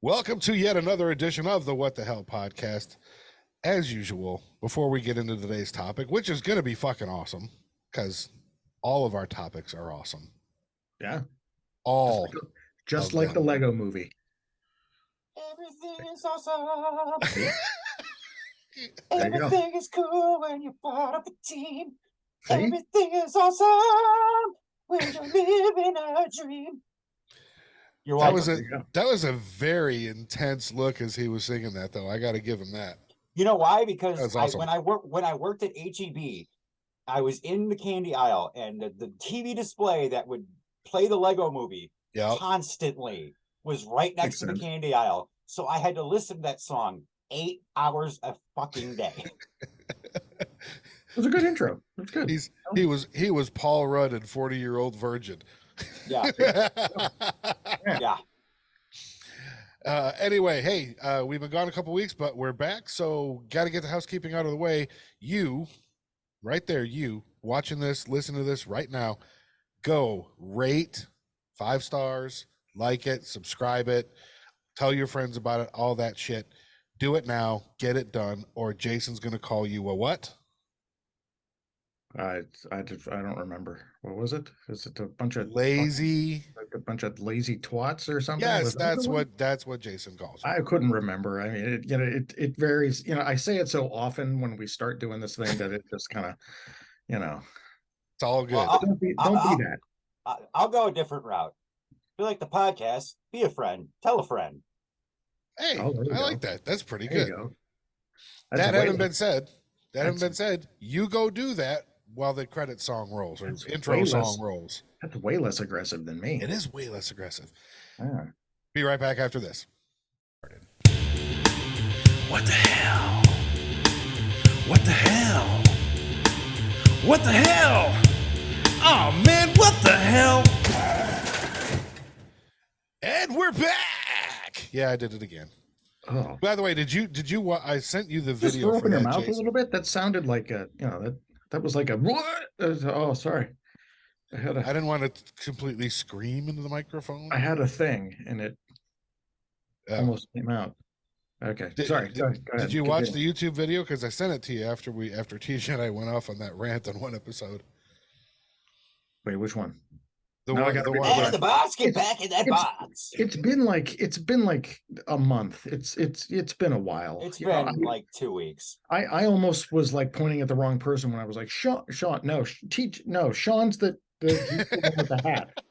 Welcome to yet another edition of the What the Hell podcast. As usual, before we get into today's topic, which is going to be fucking awesome, because all of our topics are awesome. Yeah. All. Just like the Lego movie. Everything is awesome. There you go. Everything is cool when you're part of a team. See? Everything is awesome when you're living a dream. You're That welcome. was a very intense look as he was singing that, though. I got to give him that. You know why? Because That's awesome. when I worked at HEB, I was in the candy aisle, and the TV display that would play the Lego movie constantly was right next to the candy aisle. So I had to listen to that song 8 hours a fucking day. It was a good intro. It was good. He was Paul Rudd and 40-year-old virgin. Yeah. Yeah. Anyway, hey, we've been gone a couple weeks, but we're back. So got to get the housekeeping out of the way. You, right there, you watching this, listen to this right now, go rate 5 stars, like it, subscribe it, tell your friends about it, all that shit. Do it now, get it done, or Jason's going to call you a what? I don't remember. What was it? Is it a bunch of lazy twats or something? Yes, that's what Jason calls it. I couldn't remember. I mean, it varies. I say it so often when we start doing this thing that it just kind of, it's all good. Well, don't be that. I'll go a different route. If you like the podcast, be a friend, tell a friend. Hey, I like that. That's pretty good. That having been said, you go do that while the credit song rolls or intro song rolls. That's way less aggressive than me. It is way less aggressive. Yeah. Be right back after this. What the hell? What the hell? What the hell? Oh man, what the hell? And we're back. Yeah, I did it again. Oh. By the way, did you? I sent you the Just video. Just open your mouth Jason. a little bit. That sounded like that was like a what? Oh, sorry. I didn't want to completely scream into the microphone. I had a thing, and it almost came out. Okay, sorry. Go ahead. Did you watch the YouTube video? Because I sent it to you after TJ and I went off on that rant on one episode. Wait, which one? The box, get back in that box. It's been like a month. It's been a while. It's been like 2 weeks. I almost was like pointing at the wrong person when I was like, Sean, no, Sean's the one with the hat.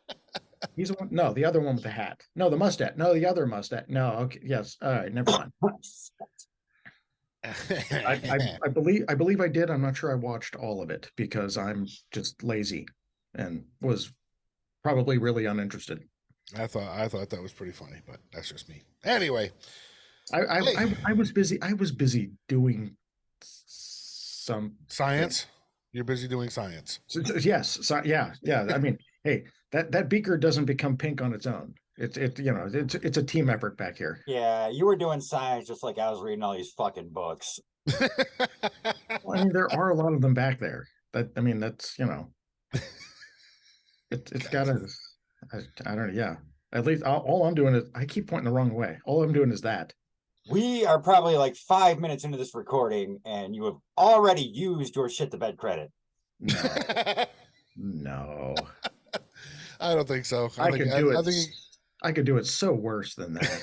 He's the one. No, the other one with the hat. No, the mustache. No, the other mustache. No, okay, yes. All right, never mind. I believe I did. I'm not sure I watched all of it because I'm just lazy and was probably really uninterested. I thought that was pretty funny, but that's just me. Anyway, I was busy. I was busy doing some science. You're busy doing science. Yes. Yeah. I mean, hey, that beaker doesn't become pink on its own. It's a team effort back here. Yeah, you were doing science just like I was reading all these fucking books. Well, I mean, there are a lot of them back there. That's it's got to. I don't know. Yeah. At least all I'm doing is I keep pointing the wrong way. All I'm doing is that. We are probably like 5 minutes into this recording, and you have already used your shit the bed credit. No. I don't think so. I could do it so worse than that.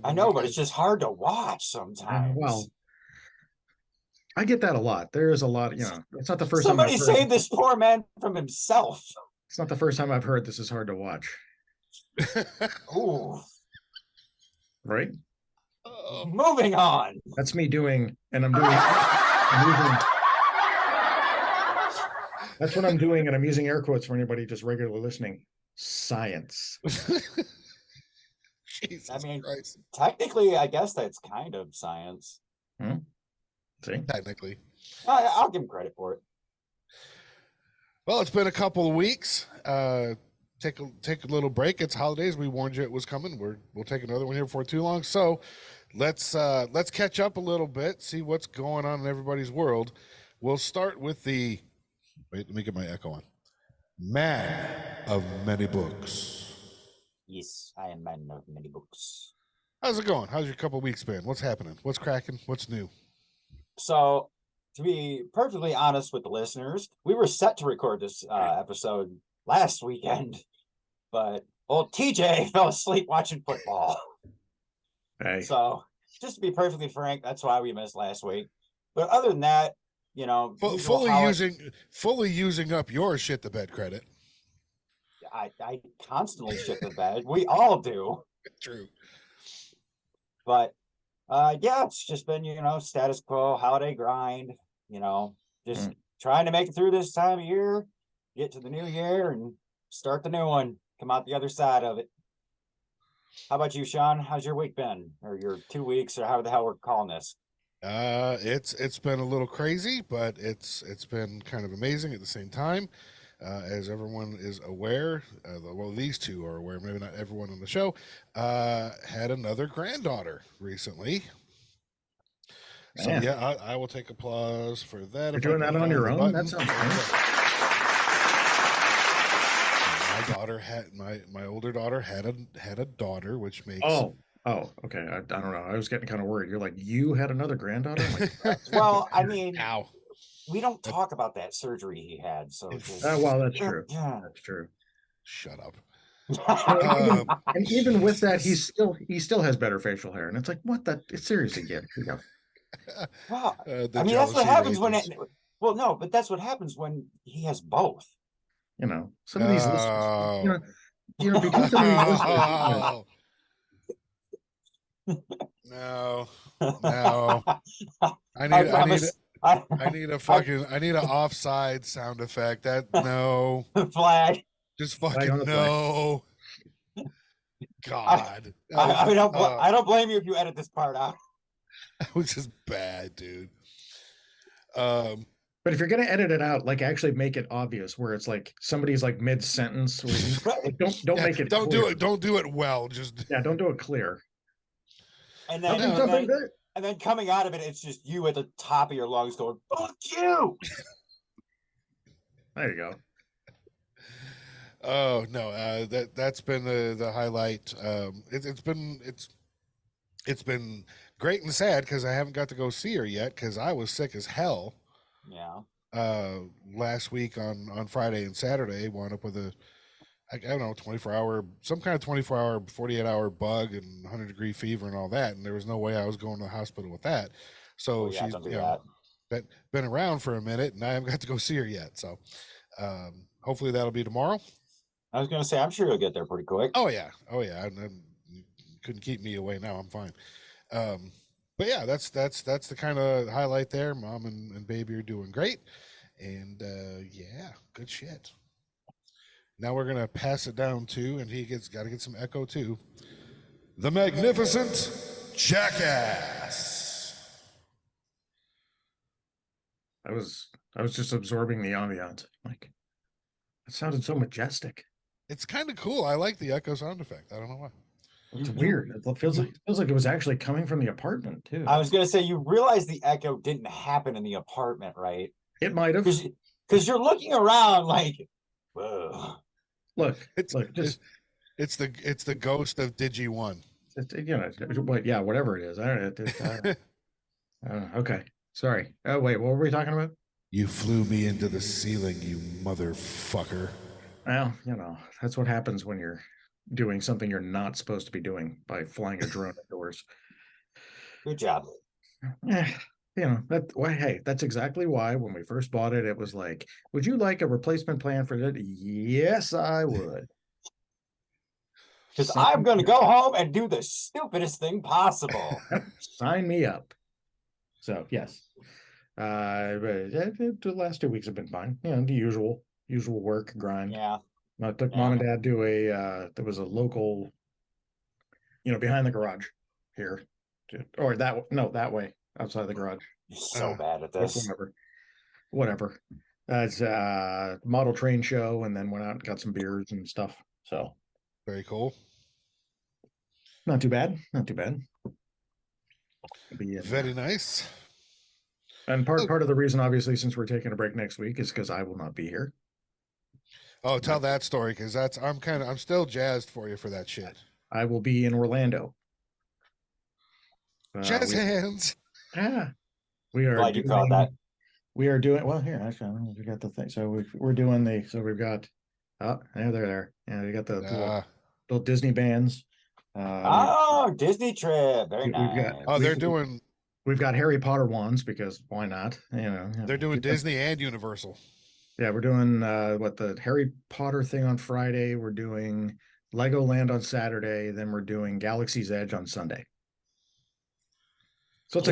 I know, but it's just hard to watch sometimes. Well, I get that a lot. There is a lot, it's not the first time. Somebody save this poor man from himself. It's not the first time I've heard this is hard to watch. Ooh. Right? Moving on. That's me doing, and I'm that's what I'm doing, and I'm using air quotes for anybody just regularly listening. Science. Jesus I mean, Christ. Technically, I guess that's kind of science. See? Technically. I'll give him credit for it. Well, it's been a couple of weeks. Take a little break. It's holidays. We warned you it was coming. We'll take another one here before too long. So let's catch up a little bit, see what's going on in everybody's world. We'll start with wait, let me get my echo on. Man of many books. Yes, I am man of many books. How's it going? How's your couple weeks been? What's happening? What's cracking? What's new? So, to be perfectly honest with the listeners, we were set to record this episode last weekend, but old TJ fell asleep watching football. Hey. So, just to be perfectly frank, that's why we missed last week. But other than that, you know, fully using up your shit the bed credit. I constantly shit the bed. We all do. True. But yeah, it's just been, you know, status quo, holiday grind, you know, just trying to make it through this time of year, get to the new year and start the new one, come out the other side of it. How about you, Sean? How's your week been, or your 2 weeks, or how the hell we're calling this? It's been a little crazy, but it's been kind of amazing at the same time. As everyone is aware, well, these two are aware, maybe not everyone on the show, had another granddaughter recently. So yeah, I will take applause for that. You're doing that on your own? That sounds fun. My older daughter had a daughter, which makes okay. I don't know. I was getting kind of worried. You're like, you had another granddaughter? Like, well, I mean, ow. We don't talk about that surgery he had, so well, that's true. Yeah. That's true. Shut up. And even with that, he still has better facial hair, and it's like, what the? Seriously, kid. Well, I mean, that's what happens when well, no, but that's what happens when he has both. You know, some of these listeners, you know, because some of these listeners, No. I need an offside sound effect. That no flag. Just fucking no. God. I don't blame you if you edit this part out. That was just bad, dude. But if you're gonna edit it out, like actually make it obvious, where it's like somebody's like mid sentence. Like, don't make it. Don't clear. do it. Don't do it well. Just don't do it clear. And then coming out of it, it's just you at the top of your lungs going, "Fuck you." There you go. Oh no, that's been the highlight. It's been great and sad because I haven't got to go see her yet because I was sick as hell. Yeah. Last week on Friday and Saturday, wound up with I don't know, 24-hour, some kind of 24-hour, 48-hour bug and 100-degree fever and all that, and there was no way I was going to the hospital with that. So she's been around for a minute, and I haven't got to go see her yet. So hopefully that'll be tomorrow. I was going to say, I'm sure you'll get there pretty quick. Oh yeah. You couldn't keep me away now. I'm fine. But yeah, that's the kind of highlight there. Mom and baby are doing great, and yeah, good shit. Now we're gonna pass it down to, and he got to get some echo too. The magnificent Jackass. I was just absorbing the ambiance. Like, it sounded so majestic. It's kind of cool. I like the echo sound effect. I don't know why. It's weird. It feels like it was actually coming from the apartment too. I was gonna say, you realize the echo didn't happen in the apartment, right? It might have, because you're looking around like, whoa. Look, it's the ghost of Digi1. Yeah, whatever it is. I don't know. Okay, sorry. Oh wait, what were we talking about? You flew me into the ceiling, you motherfucker. Well, that's what happens when you're doing something you're not supposed to be doing by flying a drone indoors. Good job. Hey, that's exactly why when we first bought it, it was like, would you like a replacement plan for that? Yes, I would. Because I'm going to go home and do the stupidest thing possible. Sign me up. So, yes. But the last 2 weeks have been fine. The usual work grind. Yeah. I took mom and dad to there was a local, behind the garage here. That way, outside the garage. You're so bad at this. Whatever. That's model train show, and then went out and got some beers and stuff. So very cool. Not too bad. Very nice. And part of the reason, obviously, since we're taking a break next week, is because I will not be here. Oh, tell that story, because I'm still jazzed for you for that shit. I will be in Orlando. Jazz hands. We are. Glad you called that. We are doing well here. Actually, I don't know if we got the thing. So we're doing the. So we've got. Oh, yeah, they're there. Yeah, we got the little Disney bands. Disney trip. Very nice. We've got Harry Potter wands because why not? They're doing Disney and Universal. Yeah, we're doing the Harry Potter thing on Friday. We're doing Legoland on Saturday. Then we're doing Galaxy's Edge on Sunday. So it's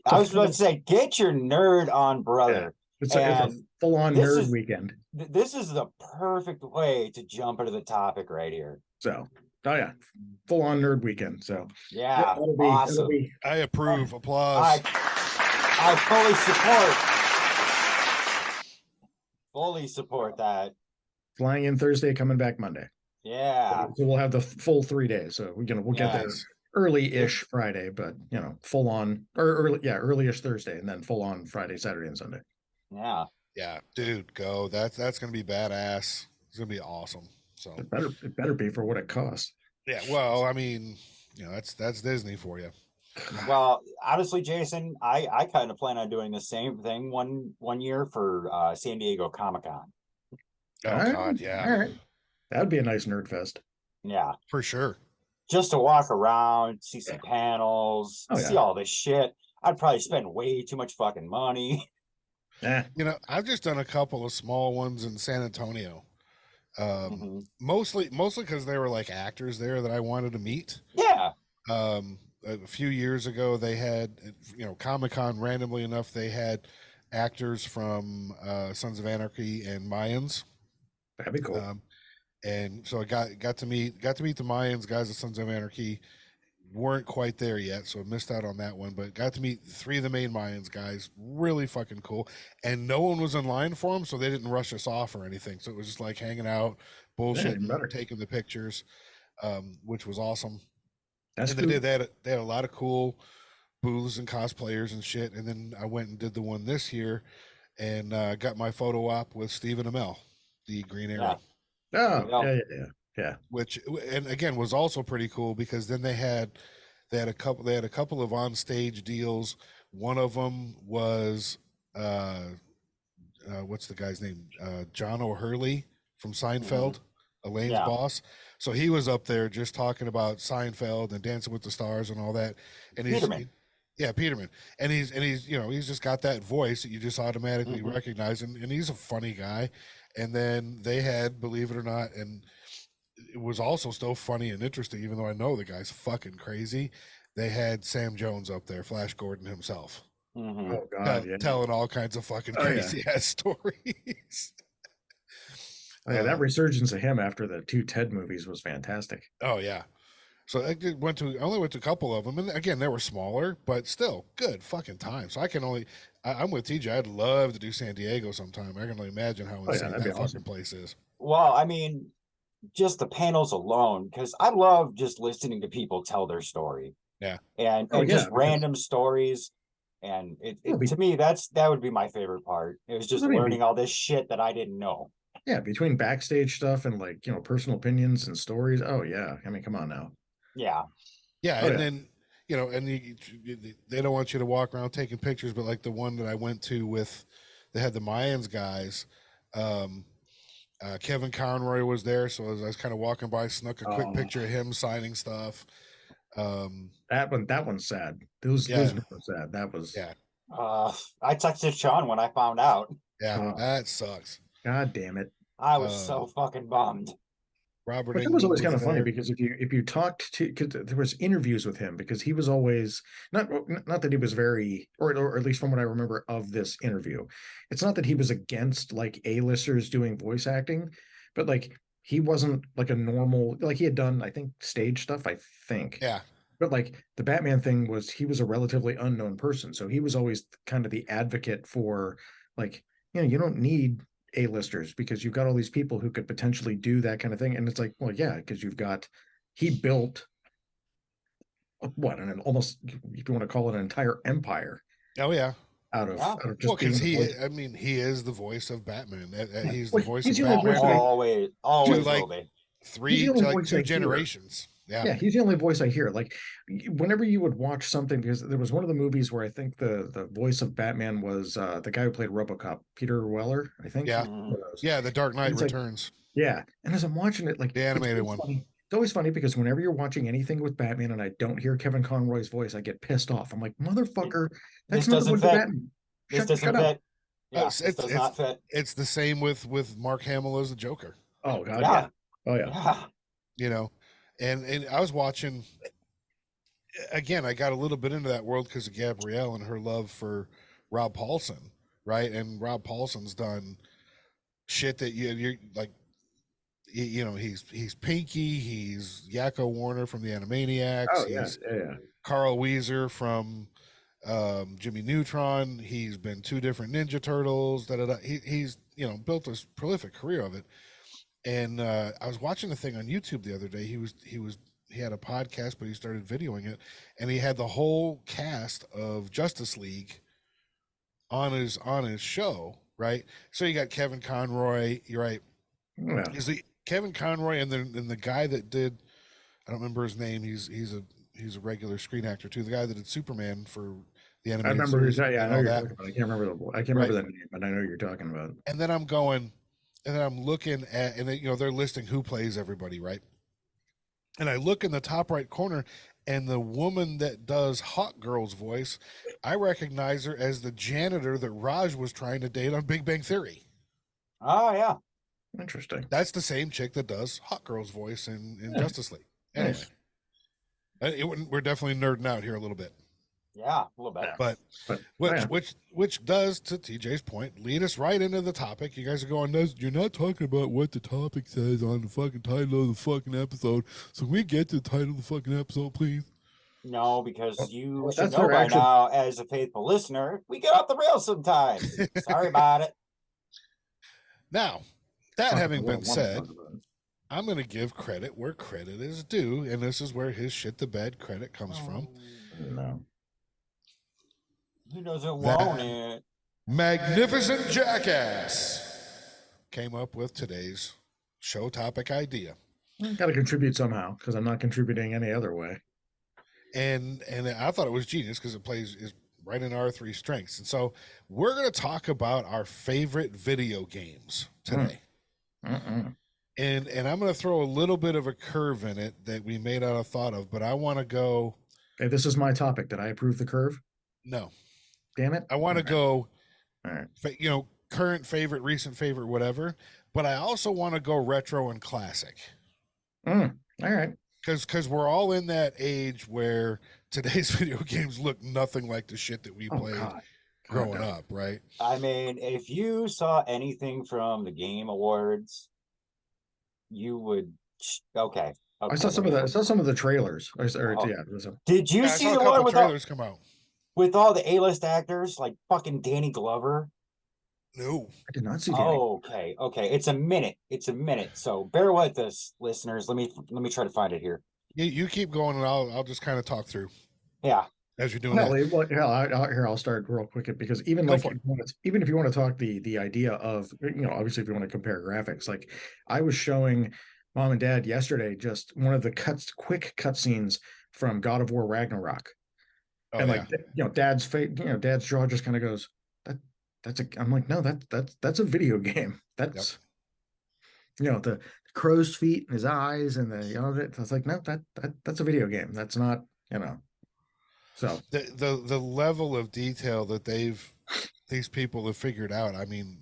I was about to say, get your nerd on, brother. It's a full-on nerd weekend. This is the perfect way to jump into the topic right here. So, full-on nerd weekend. So, yeah, awesome. I approve. Applause. I fully support that. Flying in Thursday, coming back Monday. Yeah. So we'll have the full 3 days. So we'll get there early-ish Friday, but full on or early-ish Thursday, and then full on Friday, Saturday, and Sunday. Yeah, dude, go. That's gonna be badass. It's gonna be awesome. So it better be for what it costs. Yeah, well, I mean, that's Disney for you. Well, honestly, Jason, I kind of plan on doing the same thing one year for San Diego Comic-Con. God, yeah. All right. That'd be a nice nerd fest. Yeah, for sure. Just to walk around, see some panels, see all this shit. I'd probably spend way too much fucking money. Yeah. I've just done a couple of small ones in San Antonio. Mostly because they were like actors there that I wanted to meet. Yeah. A few years ago, they had, Comic-Con, randomly enough, they had actors from Sons of Anarchy and Mayans. That'd be cool. And so I got to meet the Mayans guys of Sons of Anarchy. Weren't quite there yet, so I missed out on that one. But got to meet 3 of the main Mayans guys. Really fucking cool. And no one was in line for them, so they didn't rush us off or anything. So it was just like hanging out, bullshitting, taking the pictures, which was awesome. That's cool. They had a lot of cool booths and cosplayers and shit. And then I went and did the one this year, and got my photo op with Stephen Amell, the Green Arrow. Yeah. Which, and again, was also pretty cool because then they had a couple of on stage deals. One of them was what's the guy's name? John O'Hurley from Seinfeld, Elaine's boss. So he was up there just talking about Seinfeld and Dancing with the Stars and all that. And Peterman. Peterman. And he's he's just got that voice that you just automatically recognize, and he's a funny guy. And then they had, believe it or not, and it was also still funny and interesting, even though I know the guy's fucking crazy. They had Sam Jones up there, Flash Gordon himself. Oh God, telling all kinds of fucking crazy ass stories. That resurgence of him after the 2 Ted movies was fantastic. Oh yeah. So I only went to a couple of them, and again, they were smaller, but still good fucking time. So I'm with TJ. I'd love to do San Diego sometime. I can only imagine how insane that fucking place is. Well, I mean, just the panels alone, because I love just listening to people tell their story. Yeah. And just random stories. And to me, that would be my favorite part. It was just learning all this shit that I didn't know. Yeah, between backstage stuff and personal opinions and stories. Oh yeah. I mean, come on now. Yeah. Yeah. Then, and they don't want you to walk around taking pictures, but like the one that I went to with, they had the Mayans guys. Kevin Conroy was there, so as I was kind of walking by, snuck a quick picture of him signing stuff. That one's sad. Those were sad. That was I texted Sean when I found out. Yeah, that sucks. God damn it! I was so fucking bummed. Robert, but that was always kind of funny because if you talked to, cause there was interviews with him, because he was always not that he was very, or at least from what I remember of this interview, it's not that he was against like A-listers doing voice acting, but like he wasn't like a normal, like he had done, I think, stage stuff, I think. Yeah. But like the Batman thing was, he was a relatively unknown person, so he was always kind of the advocate for like, you don't need A-listers because you've got all these people who could potentially do that kind of thing. And it's like, well, yeah, because he built an almost, if you want to call it, an entire empire. Oh yeah. Out of just because he is the voice of Batman. He's the voice of Batman. Always to like 2 generations. Yeah, he's the only voice I hear. Like whenever you would watch something, because there was one of the movies where I think the voice of Batman was the guy who played RoboCop, Peter Weller, I think. Yeah. Yeah, The Dark Knight Returns. Like, yeah. And as I'm watching it, like the animated one. Funny. It's always funny because whenever you're watching anything with Batman and I don't hear Kevin Conroy's voice, I get pissed off. I'm like, motherfucker, that's not the Batman. This doesn't fit. Yeah, it does not fit. It's the same with Mark Hamill as the Joker. Oh God, yeah. Oh yeah. You know, and I was watching again. I got a little bit into that world because of Gabrielle and her love for Rob Paulson, right? And Rob Paulson's done shit that you're like, you know, he's Pinky, he's Yakko Warner from the Animaniacs. Oh he's yeah. Carl Weezer from Jimmy Neutron. He's been 2 different Ninja Turtles. He's built this prolific career of it. And I was watching a thing on YouTube the other day. He had a podcast, but he started videoing it, and he had the whole cast of Justice League on his show, right? So you got Kevin Conroy. You're right. Yeah. Is the Kevin Conroy and the guy that did, I don't remember his name. He's a regular screen actor too. The guy that did Superman for the animated I remember. series. Yeah, I know you're talking about. I can't remember the name, but I know you're talking about. And then I'm going. And then I'm looking at, and they're listing who plays everybody, right? And I look in the top right corner, and the woman that does Hawk Girl's voice, I recognize her as the janitor that Raj was trying to date on Big Bang Theory. Oh, yeah. Interesting. That's the same chick that does Hawk Girl's voice in Justice League. Anyway, we're definitely nerding out here a little bit. Yeah, a little bit. But which does, to TJ's point, lead us right into the topic. You guys are going, you're not talking about what the topic says on the fucking title of the fucking episode. So we get to the title of the fucking episode, please. No, because you should know by now, as a faithful listener, we get off the rails sometimes. Sorry about it. Now, that having been said, I'm going to give credit where credit is due, and this is where his shit the bed credit comes from. No. Who doesn't want it? Magnificent Jackass came up with today's show topic idea. Got to contribute somehow because I'm not contributing any other way. And I thought it was genius because it is right in our 3 strengths. And so we're going to talk about our favorite video games today. And I'm going to throw a little bit of a curve in it that we may not have thought of, but I want to go. Hey, this is my topic. Did I approve the curve? No. Damn it. I want to go, all right. Current favorite, recent favorite, whatever. But I also want to go retro and classic. All right. Because we're all in that age where today's video games look nothing like the shit that we played growing up, right? I mean, if you saw anything from the Game Awards, you would. Okay. I saw some of that. I saw some of the trailers. Did you see the one with trailers come out with all the A-list actors like fucking Danny Glover? No, I did not see Danny. Okay. It's a minute. So bear with us, listeners. Let me try to find it here. You keep going, and I'll just kind of talk through. Yeah. As you're doing that. Here, I'll start real quick because even if you want to talk the idea of, obviously if you want to compare graphics, like I was showing Mom and Dad yesterday just one of the quick cutscenes from God of War Ragnarok. Dad's face, Dad's jaw just kind of goes, I'm like, no, that's a video game. That's the crow's feet in his eyes and I was like, no, that's a video game. That's not, So the level of detail that these people have figured out. I mean,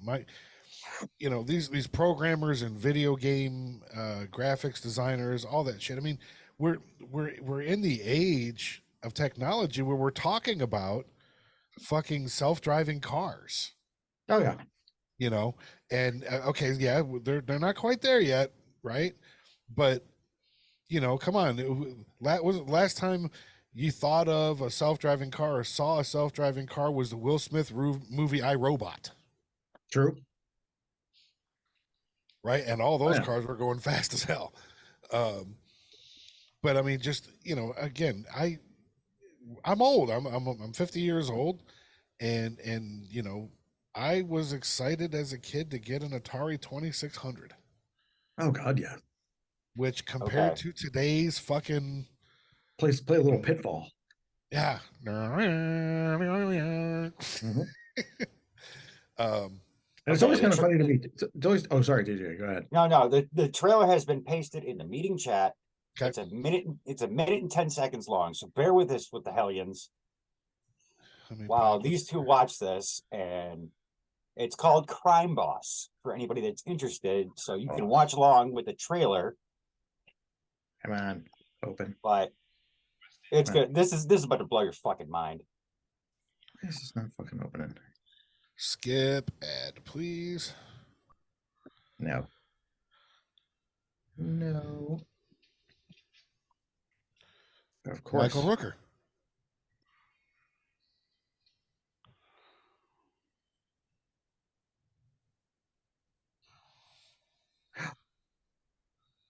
these programmers and video game graphics designers, all that shit. I mean, we're in the age of technology where we're talking about fucking self-driving cars. Oh yeah. And okay, yeah, they're not quite there yet, right? But come on, last time you thought of a self-driving car or saw a self-driving car was the Will Smith movie I, Robot. True. Right, and all those cars were going fast as hell. But I mean, just again, I'm old. I'm 50 years old, and I was excited as a kid to get an Atari 2600. Oh God, yeah. which compared to today's fucking play a little Pitfall. Yeah. Mm-hmm. And it's always kind of funny to me. It's always, oh, sorry, DJ, go ahead. No, the trailer has been pasted in the meeting chat. Okay. It's a minute and 10 seconds long. So bear with us with the hellions. Wow, these two watch this, and it's called Crime Boss for anybody that's interested. So you can watch along with the trailer. Come on, open. But it's good. This is about to blow your fucking mind. This is not fucking opening. Skip ad, please. No. No. Of course. Michael Rooker.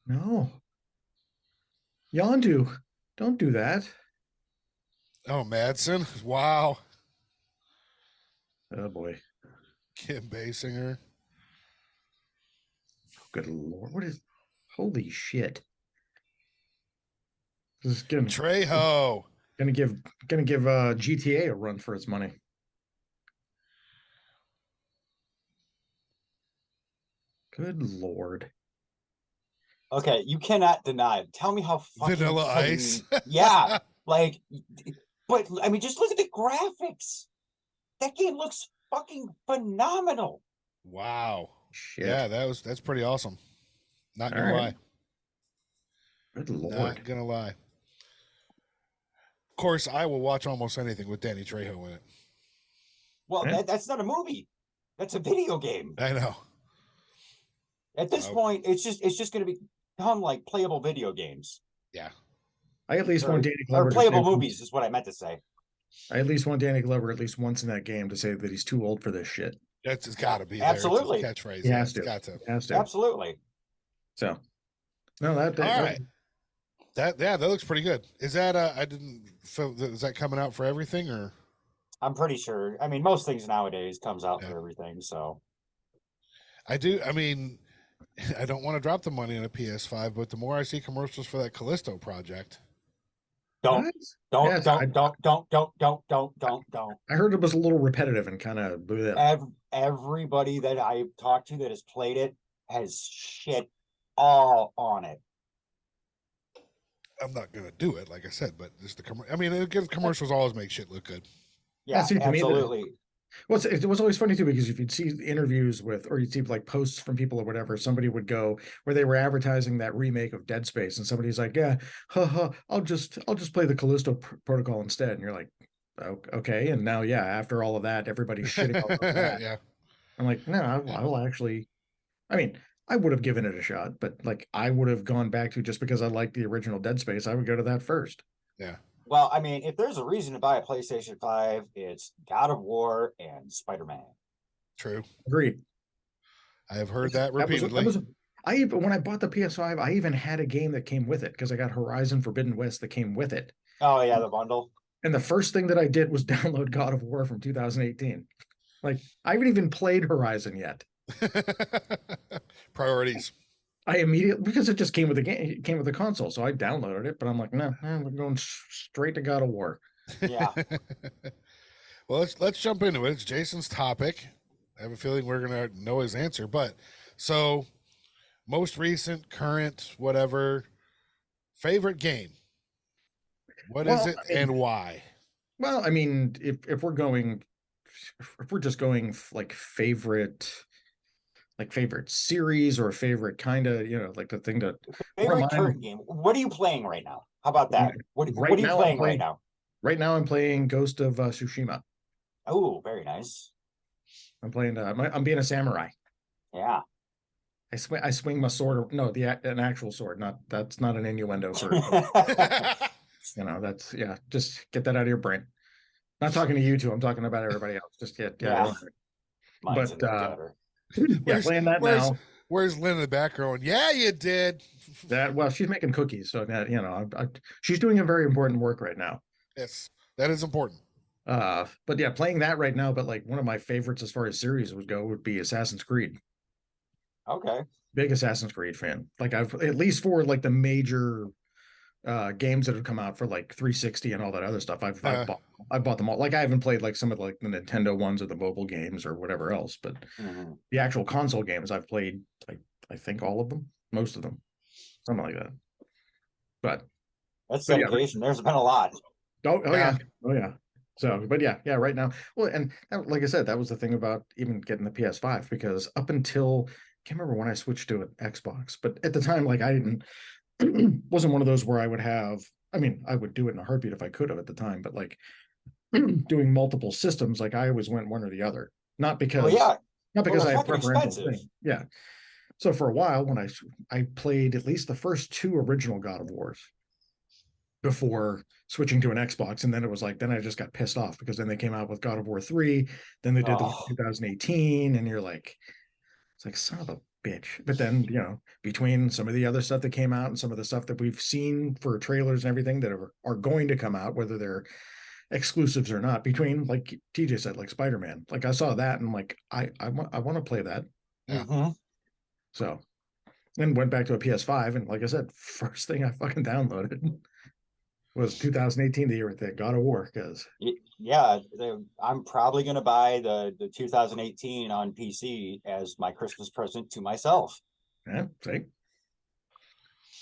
No. Yondu, don't do that. Oh, Madsen. Wow. Oh boy. Kim Basinger. Good Lord. What is, holy shit. This is gonna, Trejo. Gonna give GTA a run for its money. Good Lord. Okay, you cannot deny it. Tell me how fucking Vanilla Ice. Yeah, like, but I mean, just look at the graphics. That game looks fucking phenomenal. Wow. Shit. Yeah, that's pretty awesome. Not gonna lie. Good Lord. Not gonna lie. Of course, I will watch almost anything with Danny Trejo in it. Well, that's not a movie. That's a video game. I know. At this point, it's just going to become like playable video games. Yeah. I at least want Danny Glover. Or playable movies is what I meant to say. I at least want Danny Glover at least once in that game to say that he's too old for this shit. It's got to be there. Absolutely. It's a catchphrase. He has to. It's got to. He has to. Absolutely. So, no, that all right. That looks pretty good. Is that I didn't feel, is that coming out for everything or? I'm pretty sure. I mean, most things nowadays comes out for everything. So I do. I mean, I don't want to drop the money on a PS5, but the more I see commercials for that Callisto project, don't. I heard it was a little repetitive and kind of. Everybody that I've talked to that has played it has shit all on it. I'm not gonna do it, like I said, but just the I mean, commercials always make shit look good. Yeah, absolutely. Well, it was always funny too, because if you'd see interviews with, or you'd see like posts from people or whatever, somebody would go where they were advertising that remake of Dead Space, and somebody's like, "Yeah, I'll just play the Callisto Protocol instead," and you're like, "Okay." And now, yeah, after all of that, everybody's shitting all over that. Yeah, I'm like, no, I will actually. I mean, I would have given it a shot, but like, I would have gone back to, just because I liked the original Dead Space, I would go to that first. Yeah. Well, I mean, if there's a reason to buy a PlayStation 5, it's God of War and Spider-Man. True. Agreed. I have heard that repeatedly. When I bought the PS5, I even had a game that came with it, because I got Horizon Forbidden West that came with it. Oh yeah, the bundle. And the first thing that I did was download God of War from 2018. Like, I haven't even played Horizon yet. Priorities. I immediately, because it just came with the game, it came with the console, so I downloaded it. But I'm like, no, we're going straight to God of War. Yeah. Well, let's jump into it. It's Jason's topic. I have a feeling we're gonna know his answer. But so, most recent, current, whatever, favorite game. What is it and why? Well, I mean, if we're just going like favorite series or favorite kind of, like the thing that favorite current game. What are you playing right now? How about that? What are you playing right now? Right now, I'm playing Ghost of Tsushima. Oh, very nice. I'm playing. I'm being a samurai. Yeah. I swing my sword. No, an actual sword. That's not an innuendo for. That's just get that out of your brain. Not talking to you two. I'm talking about everybody else. Just yeah. But playing that now. Where's Lynn in the background? Yeah, you did. Well, she's making cookies, so she's doing a very important work right now. Yes, that is important. But yeah, playing that right now. But like, one of my favorites as far as series would be Assassin's Creed. Okay. Big Assassin's Creed fan. Like I've at least for like the major games that have come out for like 360 and all that other stuff. I've bought them all. Like I haven't played like some of like the Nintendo ones or the mobile games or whatever else, but the actual console games I've played, I think all of them, most of them, something like that. But that's dedication. Yeah. There's been a lot. Oh yeah. Oh yeah. So, but yeah, right now. Well, and like I said, that was the thing about even getting the PS5, because up until I can't remember when I switched to an Xbox, but at the time, like I didn't wasn't one of those where I would have, I mean, I would do it in a heartbeat if I could have at the time, but like doing multiple systems, like I always went one or the other, not because I have preferential thing. Yeah. So for a while, when I played at least the first 2 original God of Wars before switching to an Xbox, and then it was like, then I just got pissed off because then they came out with God of War 3, then they did the 2018, and you're like, it's like, son of a bitch. But then, between some of the other stuff that came out and some of the stuff that we've seen for trailers and everything that are going to come out, whether they're exclusives or not, between, like TJ said, like Spider-Man, like I saw that and I'm like, I want to play that. Yeah. So then went back to a PS5, and like I said, first thing I fucking downloaded was 2018, the year that God of War, because I'm probably going to buy the 2018 on PC as my Christmas present to myself. Yeah, see.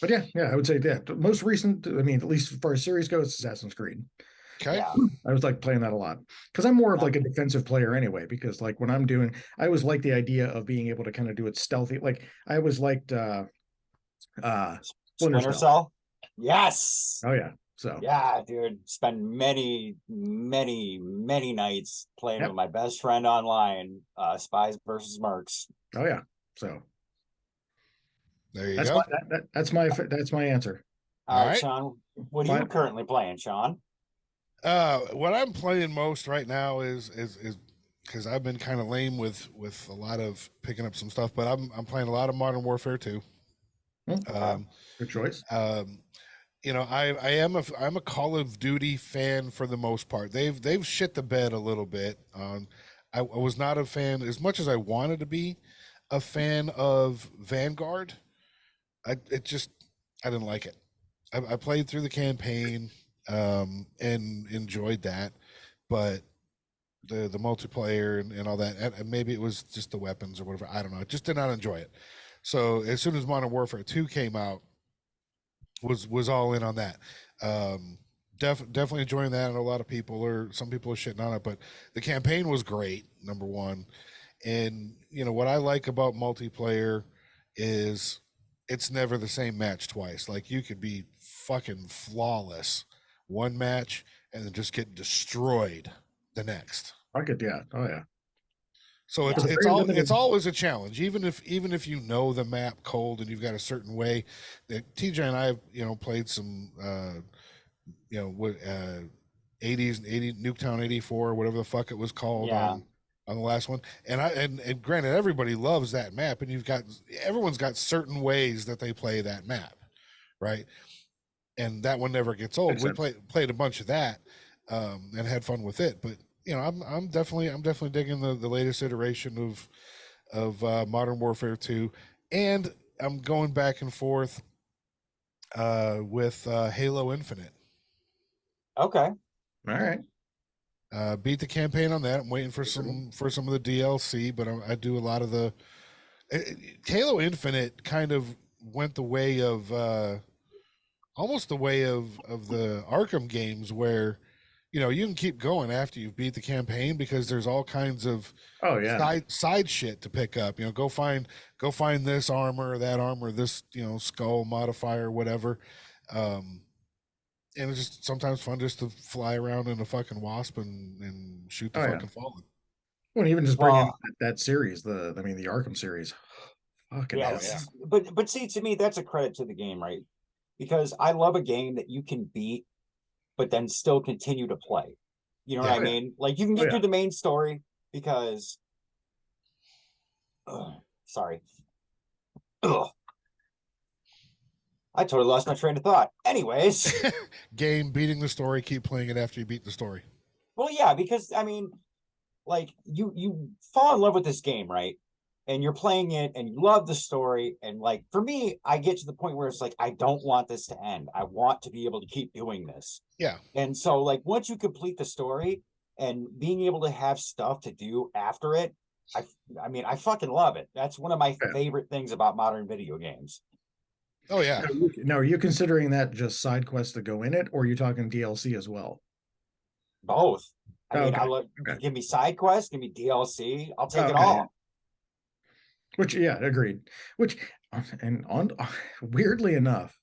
But yeah, I would say the most recent, I mean, at least as far as series goes, Assassin's Creed. Okay. Yeah. I was like playing that a lot because I'm more of like a defensive player anyway, because like when I'm doing, I always like the idea of being able to kind of do it stealthy. Like I always liked Splinter Cell. Yes. Oh yeah. So yeah, dude, spend many nights playing with my best friend online, Spies versus Mercs. Oh yeah. So there you go. That's my answer. All right, Sean. What are you currently playing, Sean? What I'm playing most right now is because I've been kind of lame with a lot of picking up some stuff, but I'm playing a lot of Modern Warfare 2. Good choice. I'm a Call of Duty fan for the most part. They've shit the bed a little bit. I was not a fan as much as I wanted to be a fan of Vanguard. I didn't like it. I played through the campaign and enjoyed that, but the multiplayer and all that, and maybe it was just the weapons or whatever, I don't know, I just did not enjoy it. So as soon as Modern Warfare 2 came out, was all in on that. Definitely enjoying that, and a lot of some people are shitting on it, but the campaign was great, number one. And what I like about multiplayer is it's never the same match twice. Like you could be fucking flawless one match and then just get destroyed the next. Oh yeah. So it's always a challenge, even if the map cold and you've got a certain way. That TJ and I have played some 80s 80 Nuketown 84 whatever the fuck it was called on the last one. And granted, everybody loves that map, and everyone's got certain ways that they play that map, right? And that one never gets old. We played a bunch of that and had fun with it, but I'm definitely digging the latest iteration of Modern Warfare 2, and I'm going back and forth with Halo Infinite. Okay. All right. Beat the campaign on that. I'm waiting for some of the DLC, but I do a lot of the Halo Infinite kind of went the way of almost the way of the Arkham games, where you can keep going after you've beat the campaign, because there's all kinds of side shit to pick up. Go find this armor, that armor, this skull modifier, whatever. And it's just sometimes fun just to fly around in a fucking wasp and shoot the fucking fallen. Well, even just bring in that series, the Arkham series. Fucking hell, yeah. But see, to me, that's a credit to the game, right? Because I love a game that you can beat but then still continue to play. You know what I mean? Like you can get through the main story because sorry. I totally lost my train of thought. Anyways. Game, beating the story, keep playing it after you beat the story. Well, yeah, because like you fall in love with this game, right? and you're playing it and you love the story. And like, for me, I get to the point where it's like, I don't want this to end. I want to be able to keep doing this. Yeah. And so like, once you complete the story and being able to have stuff to do after it, I mean, I fucking love it. That's one of my favorite things about modern video games. Oh yeah. Now, are you considering that just side quests that go in it, or are you talking DLC as well? Both. I mean, Okay. Give me side quests, give me DLC. I'll take it Okay, all. Which, yeah, agreed. Which, and on weirdly enough,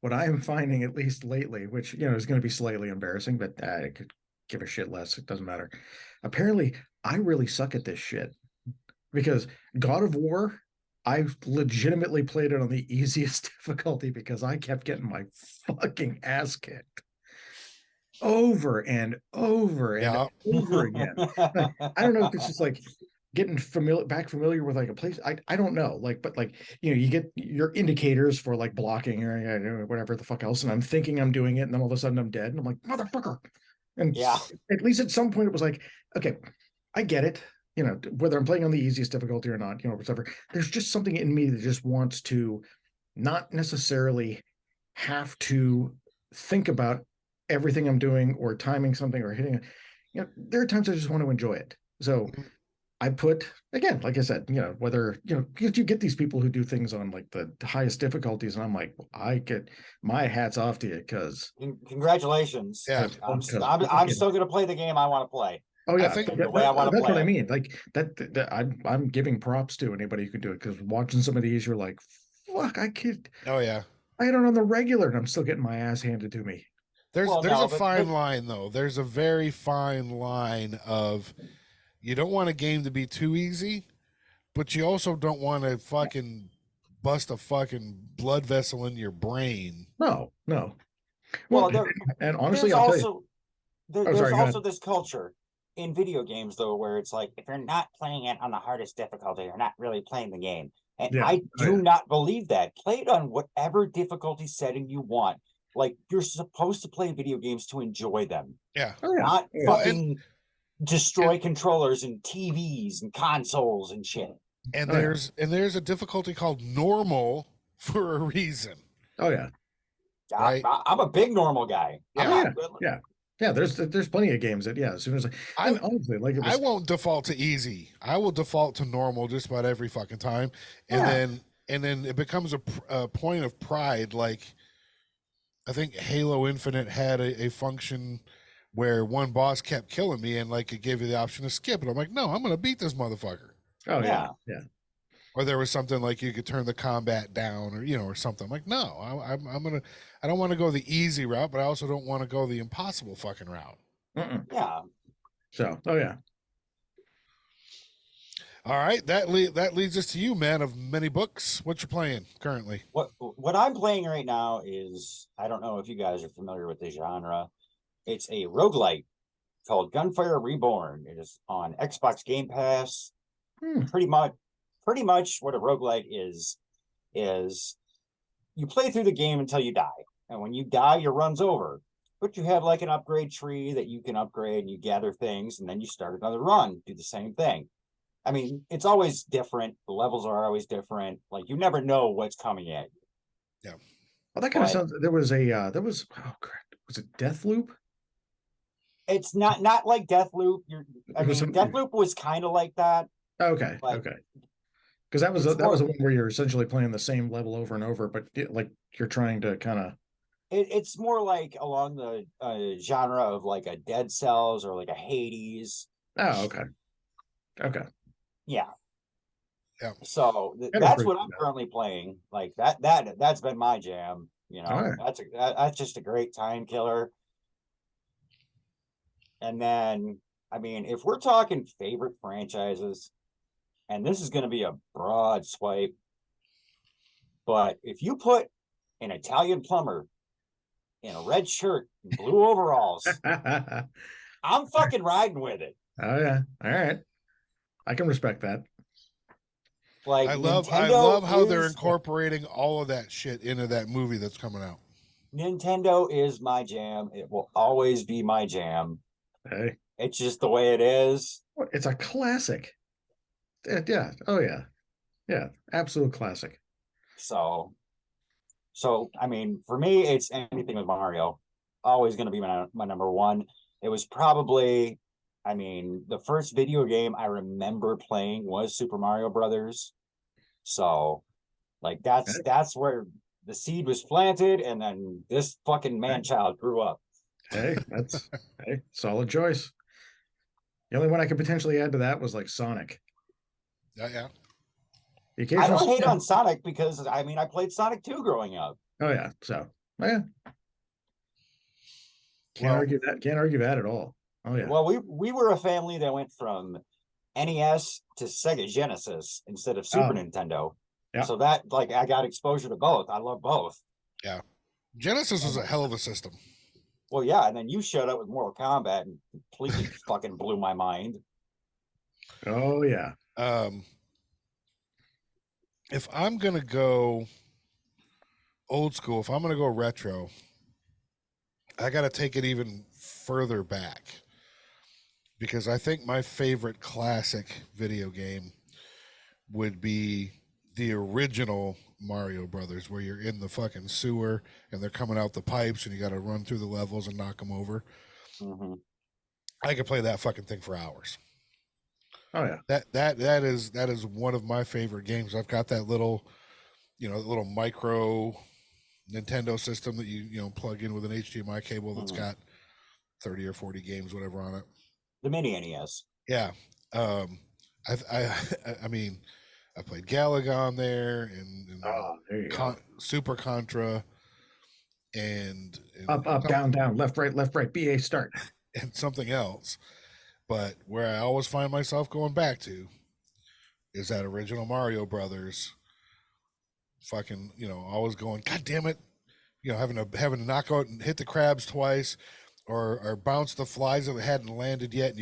what I am finding, at least lately, which, you know, is going to be slightly embarrassing, but I could give a shit less. It doesn't matter. Apparently, I really suck at this shit, because God of War, I legitimately played it on the easiest difficulty because I kept getting my fucking ass kicked over and over and over again. I don't know if it's just like getting familiar with like a place. I don't know. Like, but like, you know, you get your indicators for like blocking or whatever the fuck else, and I'm thinking I'm doing it, and then all of a sudden I'm dead, and I'm like, motherfucker. And yeah, at least at some point it was like, okay, I get it. You know, whether I'm playing on the easiest difficulty or not, you know, whatever. There's just something in me that just wants to not necessarily have to think about everything I'm doing or timing something or hitting. You know, there are times I just want to enjoy it. So I put, again, like I said, you know, whether, you know, because you get these people who do things on like the highest difficulties, and I'm like, I get my hats off to you, because congratulations. Yeah. I'm still going to play the game I want to play. Oh yeah, the way I want to that's play what it. I mean. Like that I'm giving props to anybody who can do it, because watching some of these, you're like, fuck, I can't. Oh yeah. I had it on the regular, and I'm still getting my ass handed to me. There's a fine line though. There's a very fine line of, you don't want a game to be too easy, but you also don't want to fucking bust a fucking blood vessel in your brain. No. Well, and honestly, there's also this culture in video games though, where it's like, if you're not playing it on the hardest difficulty, you're not really playing the game. And I do not believe that. Play it on whatever difficulty setting you want. Like, you're supposed to play video games to enjoy them. Yeah. Not fucking destroy controllers and TVs and consoles and shit. And there's a difficulty called normal for a reason. Oh yeah. Right? I'm a big normal guy. Yeah, there's plenty of games that, as soon as I honestly, like, I won't default to easy. I will default to normal just about every fucking time, and then it becomes a point of pride. Like, I think Halo Infinite had a function where one boss kept killing me, and like it gave you the option to skip, and I'm like, no, I'm gonna beat this motherfucker. Oh yeah. Or there was something like you could turn the combat down, or or something. I'm like, no, I don't want to go the easy route, but I also don't want to go the impossible fucking route. Yeah. So, All right, that leads us to you, man of many books. What you playing currently? What I'm playing right now is, I don't know if you guys are familiar with the genre. It's a roguelite called Gunfire Reborn. It is on Xbox Game Pass. Pretty much what a roguelite is you play through the game until you die. And when you die, your run's over. But you have like an upgrade tree that you can upgrade, and you gather things, and then you start another run, do the same thing. I mean, it's always different. The levels are always different. Like, you never know what's coming at you. Yeah. Well, that kind of sounds. There was was it Deathloop? It's not like Deathloop. Deathloop was kind of like that. Okay. Because that was the one where you're essentially playing the same level over and over, but like you're trying to kind of. It's more like along the genre of like a Dead Cells or like a Hades. Oh, okay. Yeah. So that's what I'm currently playing. Like that's been my jam. That's just a great time killer. And then, I mean, if we're talking favorite franchises, and this is going to be a broad swipe, but if you put an Italian plumber in a red shirt and blue overalls, I'm fucking riding with it. Oh yeah. All right. I can respect that. Like, I love how they're incorporating all of that shit into that movie that's coming out. Nintendo is my jam. It will always be my jam. Hey. It's just the way it is. It's a classic. Yeah. Oh yeah. Yeah, absolute classic. So I mean, for me, it's anything with Mario. Always going to be my number one. It was probably, I mean, the first video game I remember playing was Super Mario Brothers. So, like, that's where the seed was planted, and then this fucking man child grew up. Hey, that's hey, solid choice. The only one I could potentially add to that was like Sonic. Yeah. The I occasional don't hate on Sonic because I mean I played Sonic 2 growing up. Oh yeah, so yeah, can't Well, argue that. Can't argue that at all. Oh yeah. Well, we were a family that went from NES to Sega Genesis instead of Super Nintendo. Yeah. So that like I got exposure to both. I love both. Yeah. Genesis was a hell of a system. Well, yeah, and then you showed up with Mortal Kombat and completely fucking blew my mind. Oh yeah. If I'm gonna go old school, if I'm gonna go retro, I gotta take it even further back. Because I think my favorite classic video game would be the original Mario Brothers, where you're in the fucking sewer and they're coming out the pipes and you got to run through the levels and knock them over. Mm-hmm. I could play that fucking thing for hours. Oh yeah. That is one of my favorite games. I've got that little, little micro Nintendo system that you plug in with an HDMI cable that's got 30 or 40 games, whatever, on it. The mini NES. Yeah. I mean, I played Galaga on there and Super Contra and up, down, left, right, BA start. And something else. But where I always find myself going back to is that original Mario Brothers. Fucking, always going, God damn it, having to knock out and hit the crabs twice, or bounce the flies that hadn't landed yet. And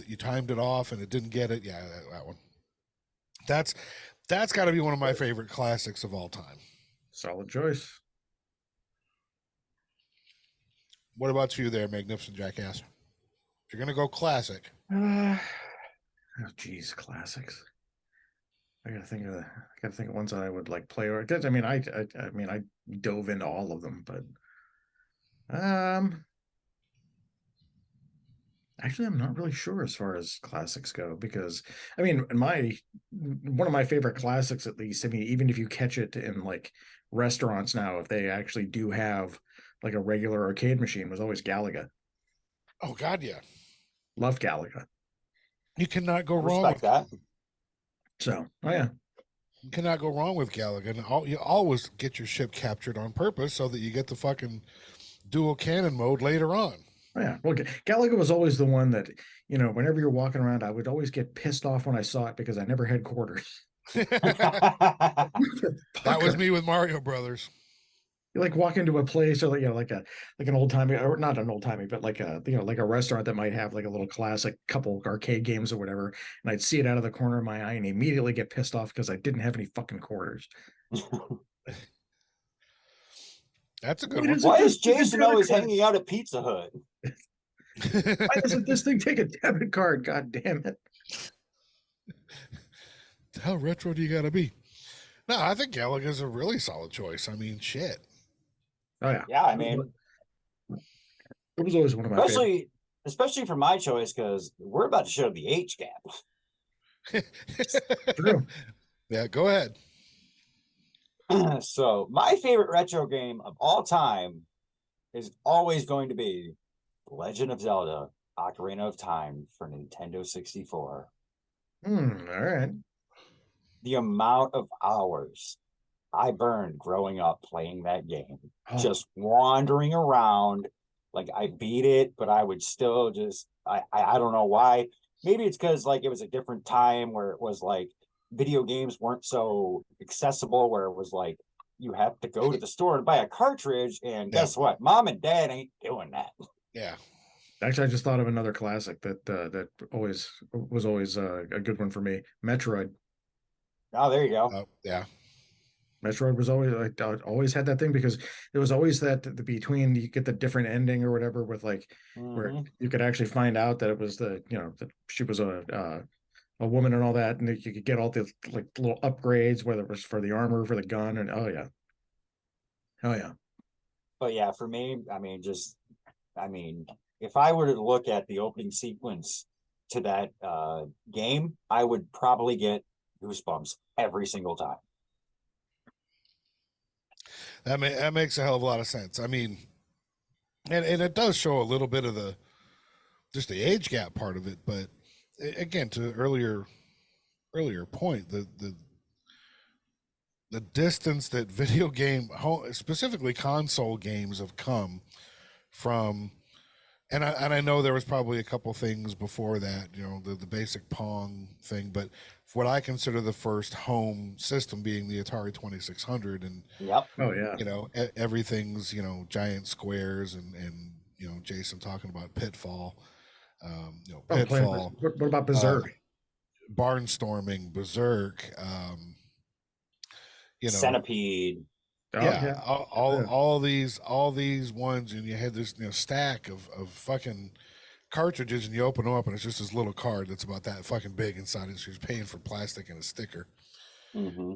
you timed it off and it didn't get it. Yeah, that one. That's got to be one of my favorite classics of all time. Solid choice. What about you there, Magnificent Jackass? If you're gonna go classic, oh geez, classics. I gotta think of ones that I would like play. Or I mean, I dove into all of them, but actually, I'm not really sure as far as classics go, because I mean, one of my favorite classics, at least, I mean, even if you catch it in like restaurants now, if they actually do have like a regular arcade machine, was always Galaga. Oh God, yeah, love Galaga. You cannot go wrong with that. So, oh yeah, you cannot go wrong with Galaga. And you always get your ship captured on purpose so that you get the fucking dual cannon mode later on. Oh, yeah. Well, Galaga was always the one that, whenever you're walking around, I would always get pissed off when I saw it because I never had quarters. That was me with Mario Brothers. You like walk into a place, or like an old timey, or not an old timey, but like a restaurant that might have like a little classic couple arcade games or whatever, and I'd see it out of the corner of my eye and immediately get pissed off because I didn't have any fucking quarters. That's a good one. Why is Jason always hanging out at Pizza Hut? Why doesn't this thing take a debit card? God damn it. How retro do you gotta be? No, I think Galaga is a really solid choice. I mean, shit. Oh yeah. Yeah, I mean, it was always one of my favorites. Especially for my choice, because we're about to show the age gap. True. Yeah, go ahead. So my favorite retro game of all time is always going to be Legend of Zelda: Ocarina of Time for Nintendo 64. All right. The amount of hours I burned growing up playing that game, just wandering around. Like, I beat it, but I would still just, I don't know why. Maybe it's because like it was a different time where it was like video games weren't so accessible, where it was like you have to go to the store and buy a cartridge, and guess what? Mom and Dad ain't doing that. Yeah. Actually, I just thought of another classic that always was a good one for me. Metroid. Oh, there you go. Yeah. Metroid was always had that thing, because there was always that the between, you get the different ending or whatever with like where you could actually find out that it was that she was a a woman and all that, and you could get all the like little upgrades, whether it was for the armor, for the gun, and oh yeah. But yeah, for me, if I were to look at the opening sequence to that game, I would probably get goosebumps every single time. That makes a hell of a lot of sense. I mean, and it does show a little bit of the age gap part of it, but again, to earlier point, the distance that video game, specifically console games, have come from, and I know there was probably a couple things before that, you know, the basic Pong thing, but what I consider the first home system being the Atari 2600, and yep, oh yeah, you know, everything's, you know, giant squares, and you know, Jason talking about Pitfall, you know, Pitfall. What about Berserk? Barnstorming, Berserk, you know, Centipede. Yeah, all these ones, and you had this, you know, stack of fucking cartridges, and you open them up, and it's just this little card that's about that fucking big inside it. So you're paying for plastic and a sticker. Mm-hmm.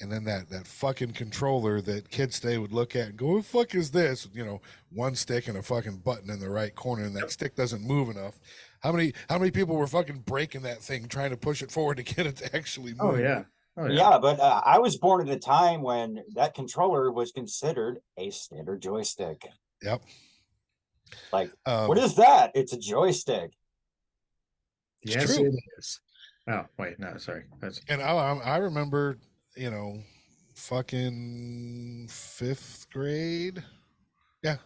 And then that fucking controller that kids today would look at and go, "What the fuck is this?" You know, one stick and a fucking button in the right corner, and that stick doesn't move enough. How many people were fucking breaking that thing trying to push it forward to get it to actually move? Oh yeah. Yeah, but I was born at a time when that controller was considered a standard joystick. Yep. Like, what is that? It's a joystick. Yes, it is. Oh wait, no, sorry. And I remember, you know, fucking fifth grade, begging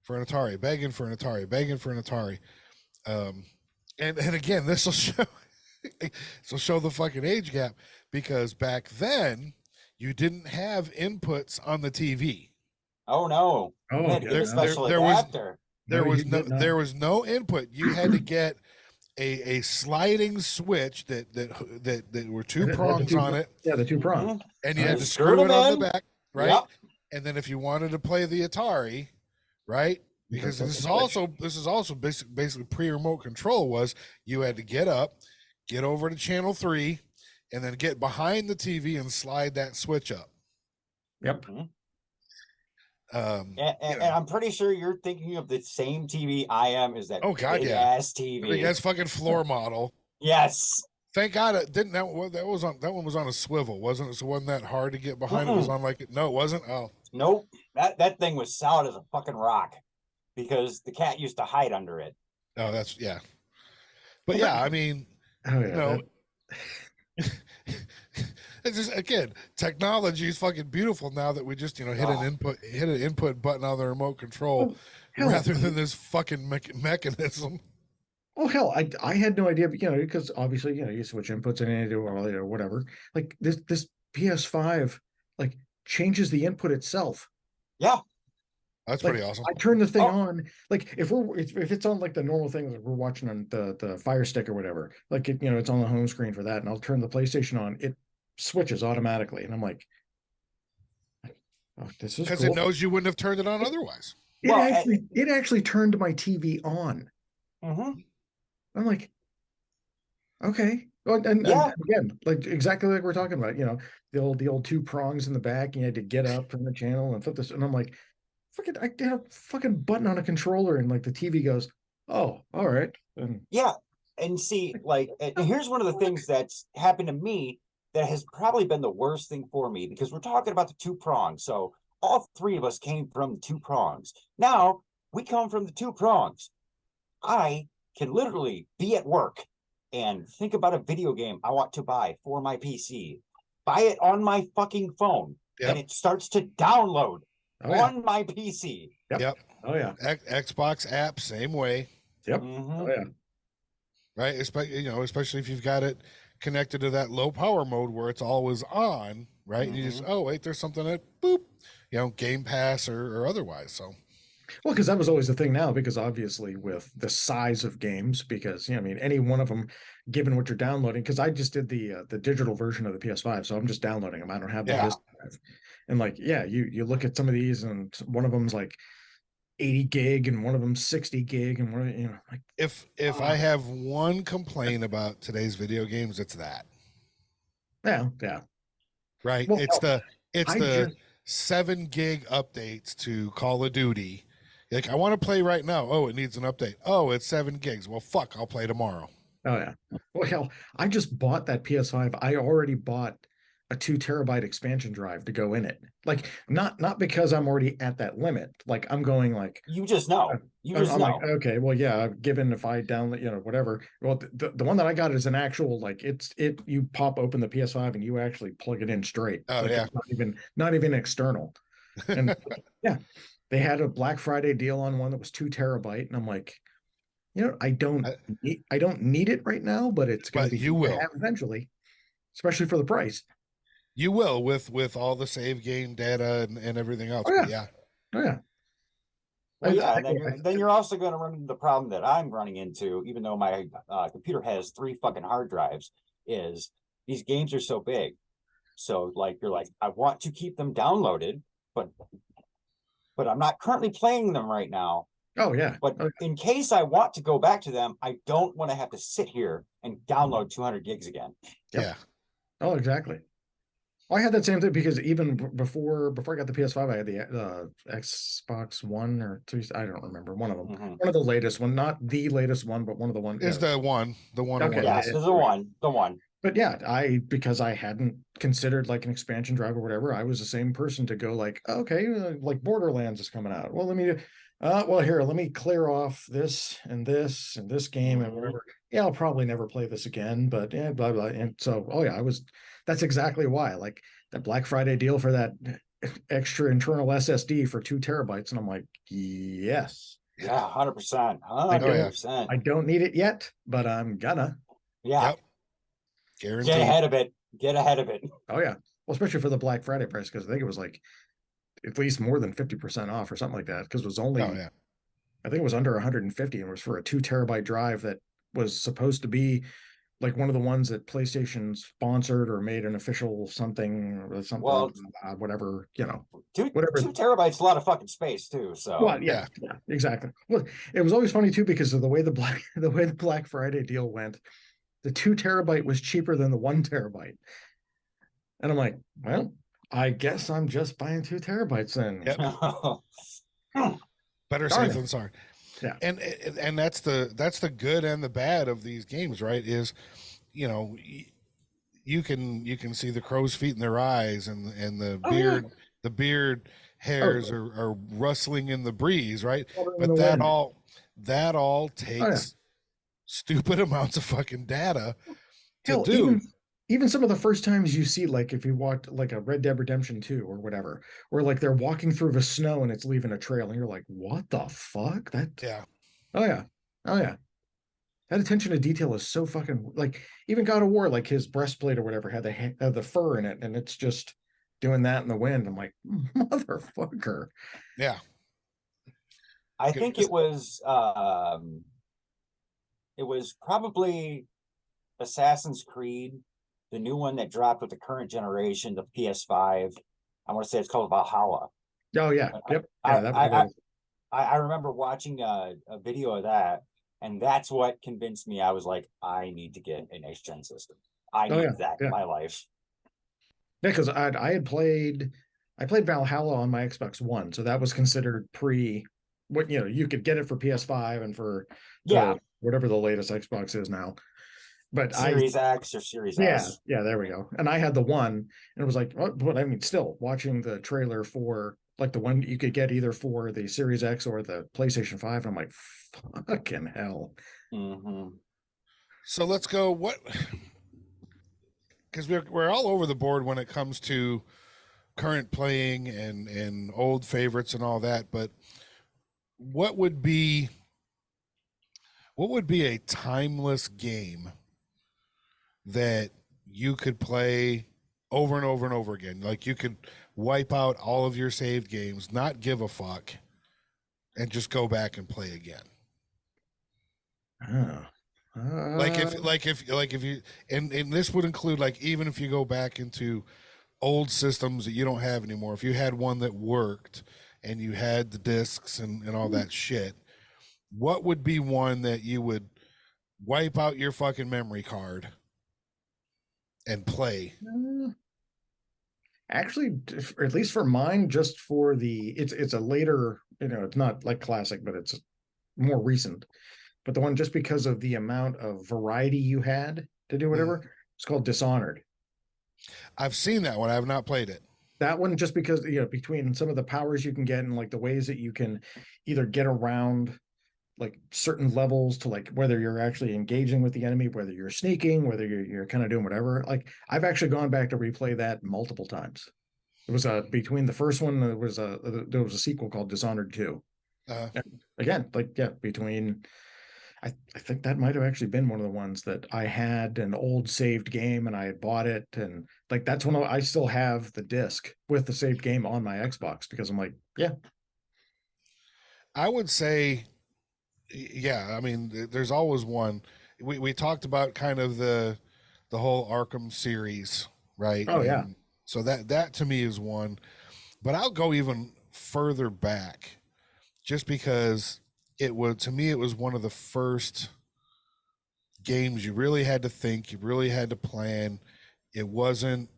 for an Atari. And again, this will show. So show the fucking age gap, because back then you didn't have inputs on the TV. Oh no! Oh, there was no input. You had to get a sliding switch that were two prongs on it. Yeah, the two prongs. And you had to screw it on the back, right? Yep. And then if you wanted to play the Atari, right? Because this is also basically pre-remote control, was you had to get up, get over to channel 3, and then get behind the TV and slide that switch up. Yep. And I'm pretty sure you're thinking of the same TV I am. Is that ass TV? Big ass fucking floor model. Yes. Thank God it didn't. That one was on a swivel, wasn't it? So it wasn't that hard to get behind. It was on no, it wasn't. Oh, nope. That thing was solid as a fucking rock, because the cat used to hide under it. Oh, that's yeah. But yeah, I mean. Oh, yeah, you know, it's just, again, technology is fucking beautiful now that we just, you know, hit an input button on the remote control rather than this fucking mechanism. Oh hell, I had no idea, you know, because obviously, you know, you switch inputs and you do all, or whatever. Like this PS5 like changes the input itself. Yeah. That's pretty awesome. I turn the thing on, like if it's on like the normal thing that we're watching on the Fire Stick or whatever, like you know, it's on the home screen for that, and I'll turn the PlayStation on, it switches automatically, and I'm like, oh, this is because it knows you wouldn't have turned it on otherwise. It actually turned my TV on. Mm-hmm. I'm like, okay. Well, and again, like exactly like we're talking about, you know, the old two prongs in the back, and you had to get up from the channel and flip this, and I'm like, I did a fucking button on a controller, and like the TV goes, oh, all right. And yeah. And see, like, and here's one of the things that's happened to me that has probably been the worst thing for me, because we're talking about the two prongs. So all three of us came from the two prongs. Now we come from the two prongs. I can literally be at work and think about a video game I want to buy for my PC, buy it on my fucking phone, and it starts to download on my PC. Yep. Oh yeah. Xbox app, same way. Yep. Mm-hmm. Oh yeah. Right. Especially if you've got it connected to that low power mode where it's always on. Right. Mm-hmm. You just, oh wait, there's something that boop, you know, Game Pass or otherwise. So. Well, because that was always the thing now, because obviously with the size of games, because, you know, I mean, any one of them, given what you're downloading, because I just did the digital version of the PS5, so I'm just downloading them. I don't have the disc drive. And like, yeah, you look at some of these, and one of them's like 80 gig and one of them 60 gig and one, you know, like If I have one complaint about today's video games, it's that. yeah. Right. Well, it's the just 7 gig updates to Call of Duty. Like, I want to play right now. Oh, it needs an update. Oh, it's 7 gigs. Well, fuck, I'll play tomorrow. Oh yeah. Well, hell, I just bought that PS5. I already bought a 2 terabyte expansion drive to go in it. Like not because I'm already at that limit. Like I'm going like You just know. You just I'm know. like, okay, well, yeah, given if I download, you know, whatever. Well, the one that I got is an actual like you pop open the PS5 and you actually plug it in straight. Oh like yeah. It's not even external. And yeah, they had a Black Friday deal on one that was 2 terabyte, and I'm like, you know, I don't need it right now, but it's going to be you will have eventually, especially for the price. You will with all the save game data and everything else. Oh yeah. But yeah. Oh yeah. Well, yeah, and then you're also going to run into the problem that I'm running into, even though my computer has 3 fucking hard drives, is these games are so big. So like you're like, I want to keep them downloaded, but I'm not currently playing them right now. Oh yeah. But in case I want to go back to them, I don't want to have to sit here and download 200 gigs again. Yep. Yeah. Oh, exactly. I had that same thing because even before I got the PS5, I had the Xbox One or 2. I don't remember, one of them. Mm-hmm. One of the latest one, not the latest one, but one of the ones. Is the one. Okay. Yes, the one. But yeah, because I hadn't considered like an expansion drive or whatever, I was the same person to go like, okay, like Borderlands is coming out. Well, let me clear off this and this game and whatever. Yeah, I'll probably never play this again, but yeah, blah blah. And so, oh yeah, that's exactly why. Like that Black Friday deal for that extra internal SSD for 2 terabytes, and I'm like, yes. Yeah, 100%. 100%. I don't need it yet, but I'm gonna. Yeah. Yep. Guaranteed. Get ahead of it. Oh yeah. Well, especially for the Black Friday price, because I think it was like at least more than 50% off or something like that. Because it was only, I think it was under 150, and it was for a 2 terabyte drive that was supposed to be like one of the ones that PlayStation sponsored or made an official something or something. Well, whatever, you know, 2 terabytes, a lot of fucking space too. So well, yeah, exactly. Well, it was always funny too because of the way the Black Friday deal went. The 2 terabyte was cheaper than the 1 terabyte. And I'm like, well, I guess I'm just buying 2 terabytes then. Yep. Better safe than sorry. Yeah. And that's the good and the bad of these games, right? Is, you know, you can see the crow's feet in their eyes and the beard hairs are rustling in the breeze, right? But that all takes stupid amounts of fucking data to do. Even some of the first times you see, like if you walked like a Red Dead Redemption 2 or whatever, where like they're walking through the snow and it's leaving a trail and you're like, what the fuck? Oh yeah. That attention to detail is so fucking, like, even God of War, like his breastplate or whatever had the fur in it and it's just doing that in the wind. I'm like, motherfucker. Yeah. I think it was probably Assassin's Creed, the new one that dropped with the current generation, the PS5. I want to say it's called Valhalla. Oh yeah. Yep. Yeah, I remember watching a video of that, and that's what convinced me. I was like, I need to get a next gen system. I need that in my life. Yeah, because I played Valhalla on my Xbox One, so that was considered what, you know, you could get it for PS5 and for whatever the latest Xbox is now. But Series X or Series S. Yeah, there we go. And I had the one, and it was like, but I mean, still watching the trailer for like the one you could get either for the Series X or the PlayStation 5, I'm like, fucking hell. Mm-hmm. So let's go. Because we're all over the board when it comes to current playing and old favorites and all that. But what would be a timeless game that you could play over and over and over again? Like you could wipe out all of your saved games, not give a fuck, and just go back and play again. Like if you and this would include, like, even if you go back into old systems that you don't have anymore, if you had one that worked and you had the discs and all that shit, what would be one that you would wipe out your fucking memory card and play? Actually, at least for mine, just for it's a later, it's not like classic, but it's more recent. But the one, just because of the amount of variety you had to do whatever, it's called Dishonored. I've seen that one. I have not played it. That one, just because, between some of the powers you can get and like the ways that you can either get around like certain levels to like whether you're actually engaging with the enemy, whether you're sneaking, whether you're kind of doing whatever. Like I've actually gone back to replay that multiple times. It was between the first one, there was a sequel called Dishonored 2. Again, like, yeah, between I think that might have actually been one of the ones that I had an old saved game and I had bought it, and like that's when I still have the disc with the saved game on my Xbox, because I'm like, yeah. I would say, yeah, I mean, there's always one. We talked about kind of the whole Arkham series, right? Oh, yeah. And so that to me is one, but I'll go even further back, just because it was one of the first games you really had to think, you really had to plan. It wasn't,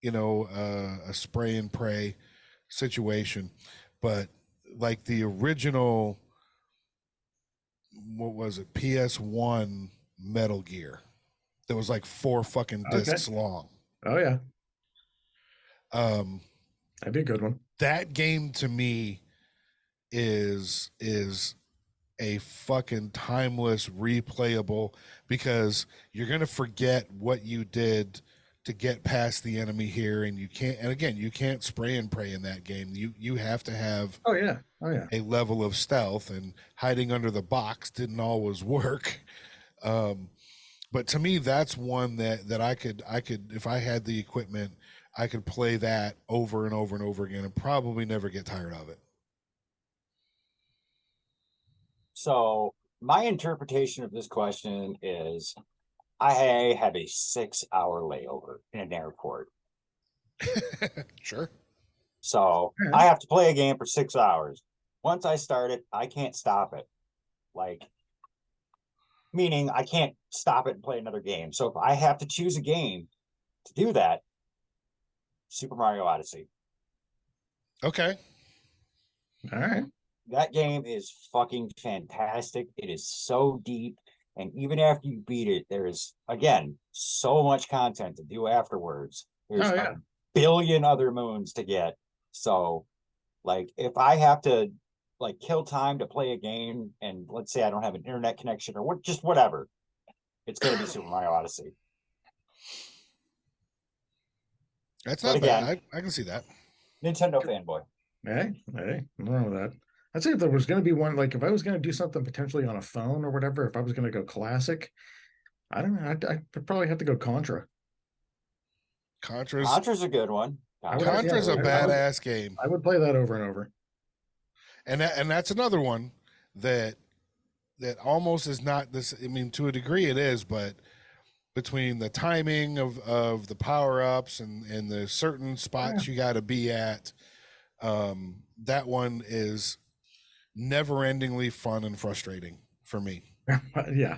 a spray and pray situation, but like the original, what was it, PS1 Metal Gear that was like 4 fucking discs long. Oh yeah. That'd be a good one. That game to me is a fucking timeless, replayable, because you're gonna forget what you did to get past the enemy here, and you can't spray and pray in that game. You have to have a level of stealth, and hiding under the box didn't always work. But to me, that's one that I could, if I had the equipment, I could play that over and over and over again and probably never get tired of it. So my interpretation of this question is I have a 6-hour layover in an airport. Sure. So I have to play a game for 6 hours. Once I start it, I can't stop it. Like, meaning I can't stop it and play another game. So if I have to choose a game to do that, Super Mario Odyssey. Okay. All right. That game is fucking fantastic. It is so deep. And even after you beat it, there's, again, so much content to do afterwards. There's a billion other moons to get. So, like, if I have to, like, kill time to play a game, and let's say I don't have an internet connection or just whatever, it's going to be Super Mario Odyssey. That's not bad. I can see that. Nintendo fanboy. Hey, nothing wrong with that. I'd say if there was going to be one, like if I was going to do something potentially on a phone or whatever, if I was going to go classic, I don't know. I'd probably have to go Contra. Contra's a good one. Contra's a badass game. I would play that over and over. And that's another one that almost is not this. I mean, to a degree it is, but between the timing of the power-ups and the certain spots you got to be at, that one is never-endingly fun and frustrating for me. Yeah.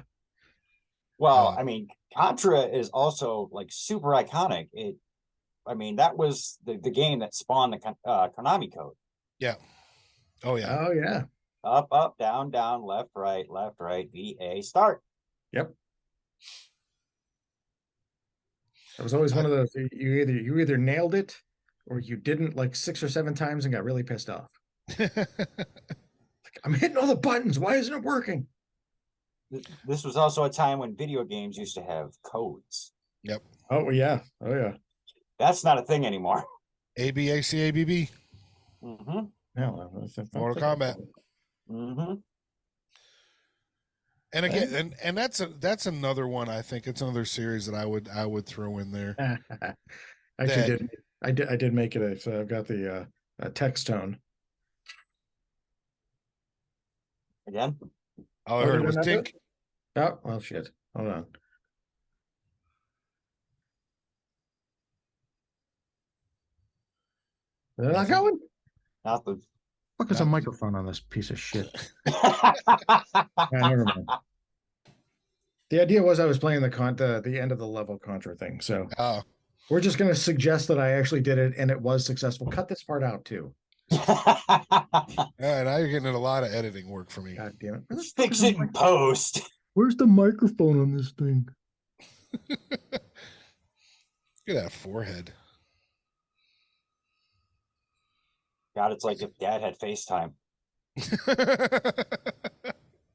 Well, I mean, Contra is also like super iconic. That was the game that spawned the Konami code. Yeah. Oh yeah. Oh yeah. Up, up, down, down, left, right, VA, start. Yep. It was always one of those, you either nailed it or you didn't, like 6 or 7 times, and got really pissed off. I'm hitting all the buttons. Why isn't it working? This was also a time when video games used to have codes. Yep. Oh yeah. Oh yeah. That's not a thing anymore. ABACABB. Mm-hmm. Yeah, Mortal Kombat. Mm-hmm. And again, and that's another one. I think it's another series that I would throw in there. I did make it. So I've got the text tone. Again? All I heard was Tink. Oh, well, shit. Hold on. They're not going? Nothing. fuck is a Not- microphone on this piece of shit? Yeah, never mind. The idea was I was playing the end of the level Contra thing. So Oh, we're just going to suggest that I actually did it and it was successful. Cut this part out too. now you're getting in a lot of editing work for me. God damn it. Where the fuck Fix is the it in post. Where's the microphone on this thing? Look at that forehead. God, it's like if Dad had FaceTime.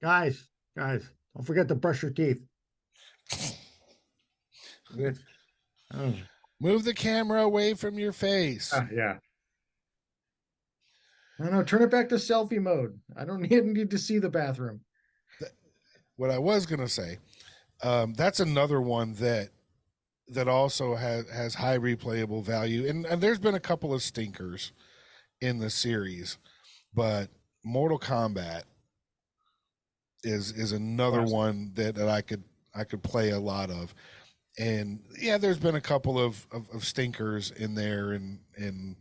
Guys, don't forget to brush your teeth. Good. Oh, Move the camera away from your face. yeah. No, turn it back to selfie mode. I don't need to see the bathroom. What I was gonna say, that's another one that also has high replayable value, and there's been a couple of stinkers in the series, but Mortal Kombat is another one that I could play a lot of. And yeah, there's been a couple of stinkers in there, and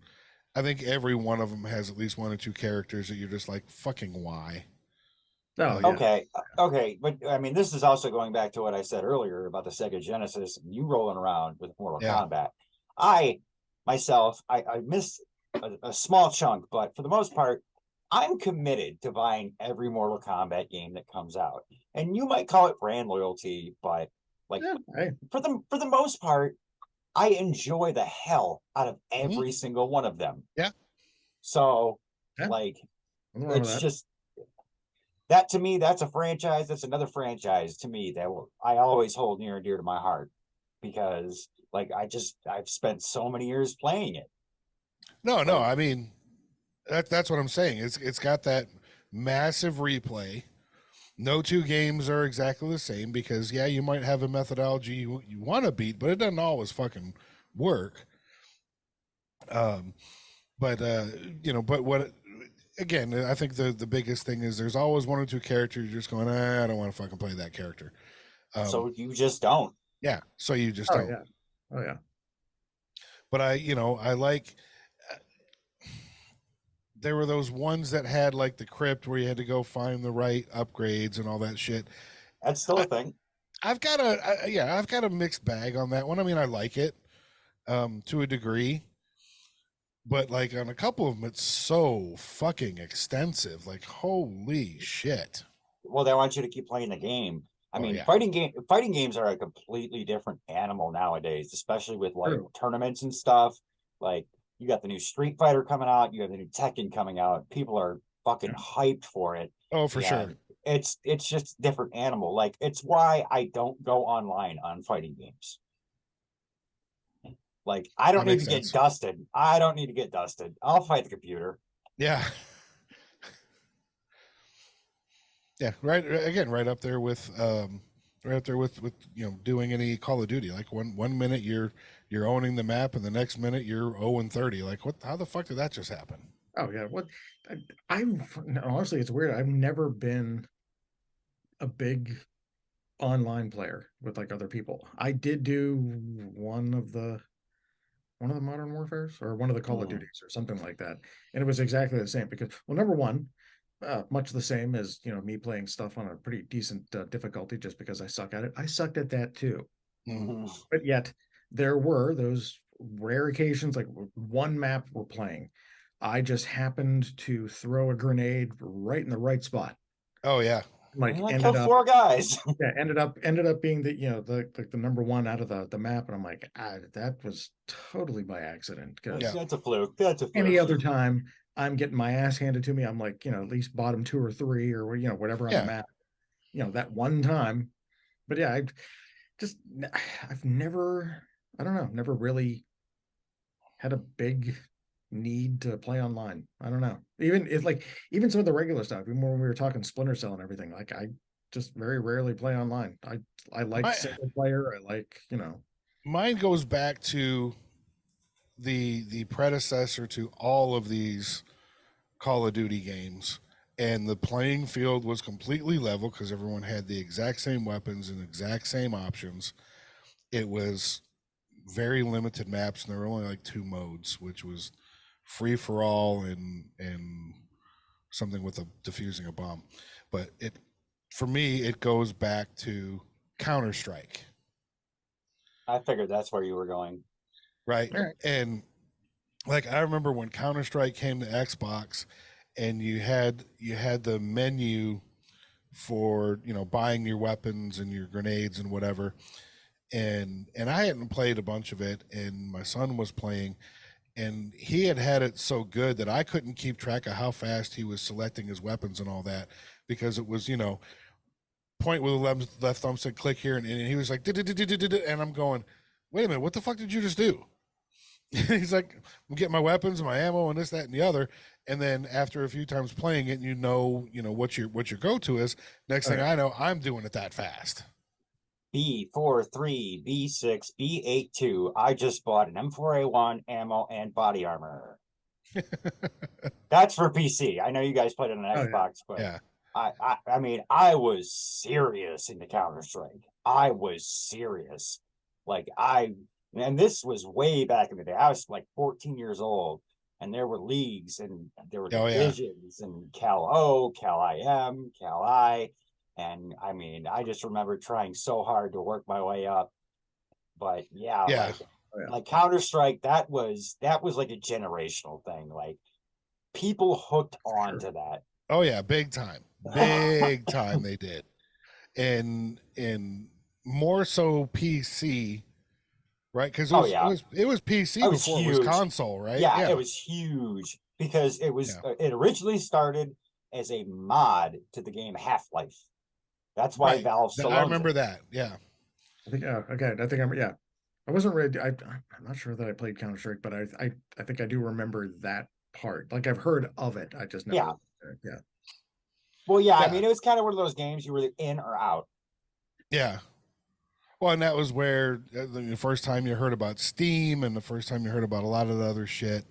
I think every one of them has at least one or two characters that you're just like, fucking why? Oh, yeah. Okay, but I mean, this is also going back to what I said earlier about the Sega Genesis and you rolling around with Mortal Kombat. I missed a small chunk, but for the most part, I'm committed to buying every Mortal Kombat game that comes out. And you might call it brand loyalty, but like for the most part, I enjoy the hell out of every single one of them. Yeah. So like it's just that to me, that's a franchise. That's another franchise to me that I always hold near and dear to my heart because like I've spent so many years playing it. No, I mean that's what I'm saying. It's got that massive replay. No two games are exactly the same because you might have a methodology you want to beat, but it doesn't always fucking work. But what again, I think the biggest thing is there's always one or two characters you're just going, I don't want to fucking play that character. So you just don't. Yeah. So you just don't. Yeah. Oh yeah. But I like. There were those ones that had like the crypt where you had to go find the right upgrades and all that shit. That's still a thing. I've got a mixed bag on that one. I mean, I like it to a degree, but like on a couple of them, it's so fucking extensive. Like, holy shit. Well, they want you to keep playing the game. I mean, fighting games are a completely different animal nowadays, especially with like tournaments and stuff. Like, you got the new Street Fighter coming out. You have the new Tekken coming out. People are fucking hyped for it. Oh, for sure. It's just a different animal. Like, it's why I don't go online on fighting games. Like, I don't need to get dusted. I'll fight the computer. Yeah. Yeah. Right. Again, right up there with doing any Call of Duty. Like one minute you're owning the map and the next minute you're 0-30. Like how the fuck did that just happen? Oh yeah. What honestly, it's weird. I've never been a big online player with like other people. I did do one of the Modern Warfares or one of the Call of Duties or something like that. And it was exactly the same because, well, number one, much the same as, me playing stuff on a pretty decent difficulty just because I suck at it. I sucked at that too. Mm-hmm. But yet there were those rare occasions, like one map we're playing. I just happened to throw a grenade right in the right spot. Oh yeah. Like ended up 4 guys. Yeah, ended up being the number one out of the map, and I'm like, that was totally by accident. That's a fluke. Any other time, I'm getting my ass handed to me. I'm like, at least bottom 2 or 3 or whatever on the map. That one time. But yeah, I've never really had a big need to play online. I don't know. Even some of the regular stuff, even when we were talking Splinter Cell and everything, like I just very rarely play online. I like single player. I like, Mine goes back to the predecessor to all of these Call of Duty games, and the playing field was completely level because everyone had the exact same weapons and exact same options. It was very limited maps, and there were only like 2 modes, which was free for all and something with a diffusing a bomb. But for me, it goes back to Counter-Strike. I figured that's where you were going. Right. And like, I remember when Counter-Strike came to Xbox and you had the menu for, buying your weapons and your grenades and whatever. And I hadn't played a bunch of it, and my son was playing, and he had it so good that I couldn't keep track of how fast he was selecting his weapons and all that, because it was, point with the left thumbstick, click here, and he was like, and I'm going, wait a minute, what the fuck did you just do? He's like, I'm getting my weapons and my ammo and this, that, and the other. And then after a few times playing it, what your go-to is. Next thing I know, I'm doing it that fast. B43, B6, B82. I just bought an M4A1 ammo and body armor. That's for PC. I know you guys played it on Xbox, but yeah. I mean, I was serious in the Counter-Strike. I was serious. And this was way back in the day. I was like 14 years old, and there were leagues and there were divisions and Cal O, Cal IM, Cal I. And I mean, I just remember trying so hard to work my way up. But like Counter-Strike, that was like a generational thing. Like, people hooked on to that. Oh yeah, big time. Big time they did. And more so PC, right? Because it was PC before it was console, right? Yeah, it was huge because it was it originally started as a mod to the game Half-Life. That's why Valve still owns I remember it. that. Yeah. I think I wasn't ready. I'm not sure that I played Counter-Strike, but I think I do remember that part. Like, I've heard of it. I just never. Yeah. Well, I mean, it was kind of one of those games you were in or out. Yeah. Well, and that was where the first time you heard about Steam and the first time you heard about a lot of the other shit.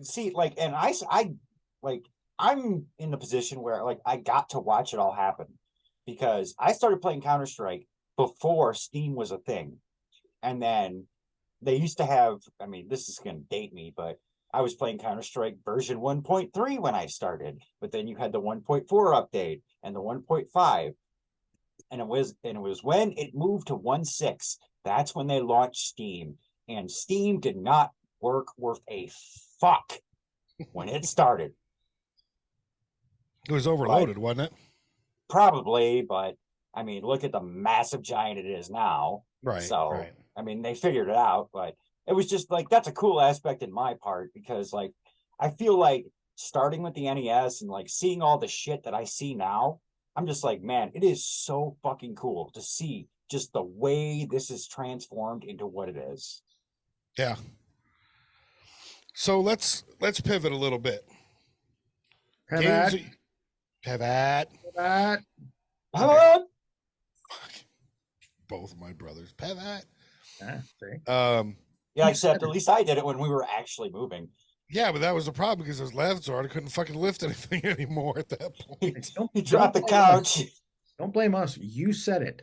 See, like, and I'm in the position where, like, I got to watch it all happen because I started playing Counter-Strike before Steam was a thing. And then they used to have, I mean, this is going to date me, but I was playing Counter-Strike version 1.3 when I started, but then you had the 1.4 update and the 1.5. And it was when it moved to 1.6, that's when they launched Steam. And Steam did not work worth a fuck when it started. It was overloaded, wasn't it? Probably, but I mean, look at the massive giant it is now. Right. So, I mean, they figured it out, but it was just like, that's a cool aspect in my part because, like, I feel like starting with the NES and like seeing all the shit that I see now, I'm just like, man, it is so fucking cool to see just the way this is transformed into what it is. Yeah. So let's pivot a little bit. Pivot. Both of my brothers. Pivot. Yeah, except at least I did it when we were actually moving. Yeah, but that was the problem because his legs hard. I couldn't fucking lift anything anymore at that point. He dropped the couch. Don't blame us. You said it.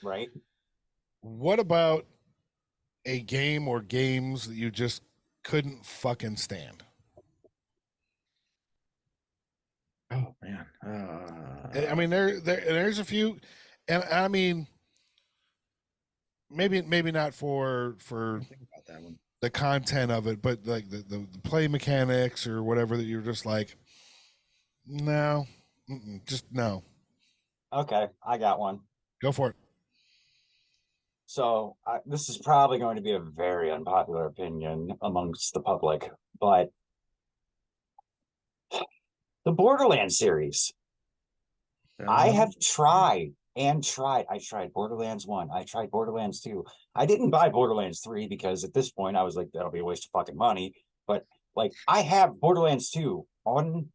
Right. What about a game or games that you just couldn't fucking stand? Oh man. I mean, there's a few, and I mean, maybe not for think about that one. The content of it, but like the play mechanics or whatever that you're just like, no, just no. Okay, I got one. Go for it. So this is probably going to be a very unpopular opinion amongst the public, but the Borderlands series. I have tried. I tried Borderlands 1. I tried Borderlands 2. I didn't buy Borderlands 3 because at this point I was like, that'll be a waste of fucking money. But like, I have Borderlands 2 on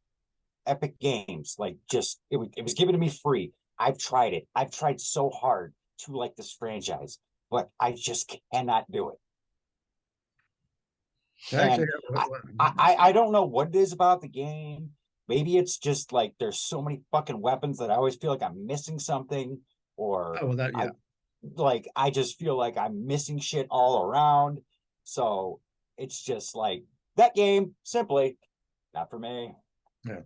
Epic Games. Like, just it was given to me free. I've tried it. I've tried so hard to like this franchise, but I just cannot do it. Actually, I don't know what it is about the game. Maybe it's just like there's so many fucking weapons that I always feel like I'm missing something, or I just feel like I'm missing shit all around. So it's just like that game simply Not for me. Yeah,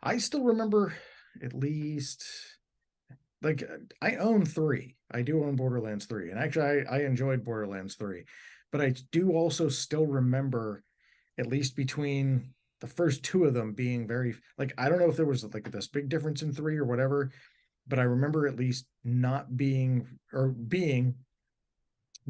I still remember at least like I own 3. I do own Borderlands 3, and actually I enjoyed Borderlands 3, but I do also still remember at least between the first 2 of them being very like I don't know if there was like this big difference in 3 or whatever, but I remember at least not being or being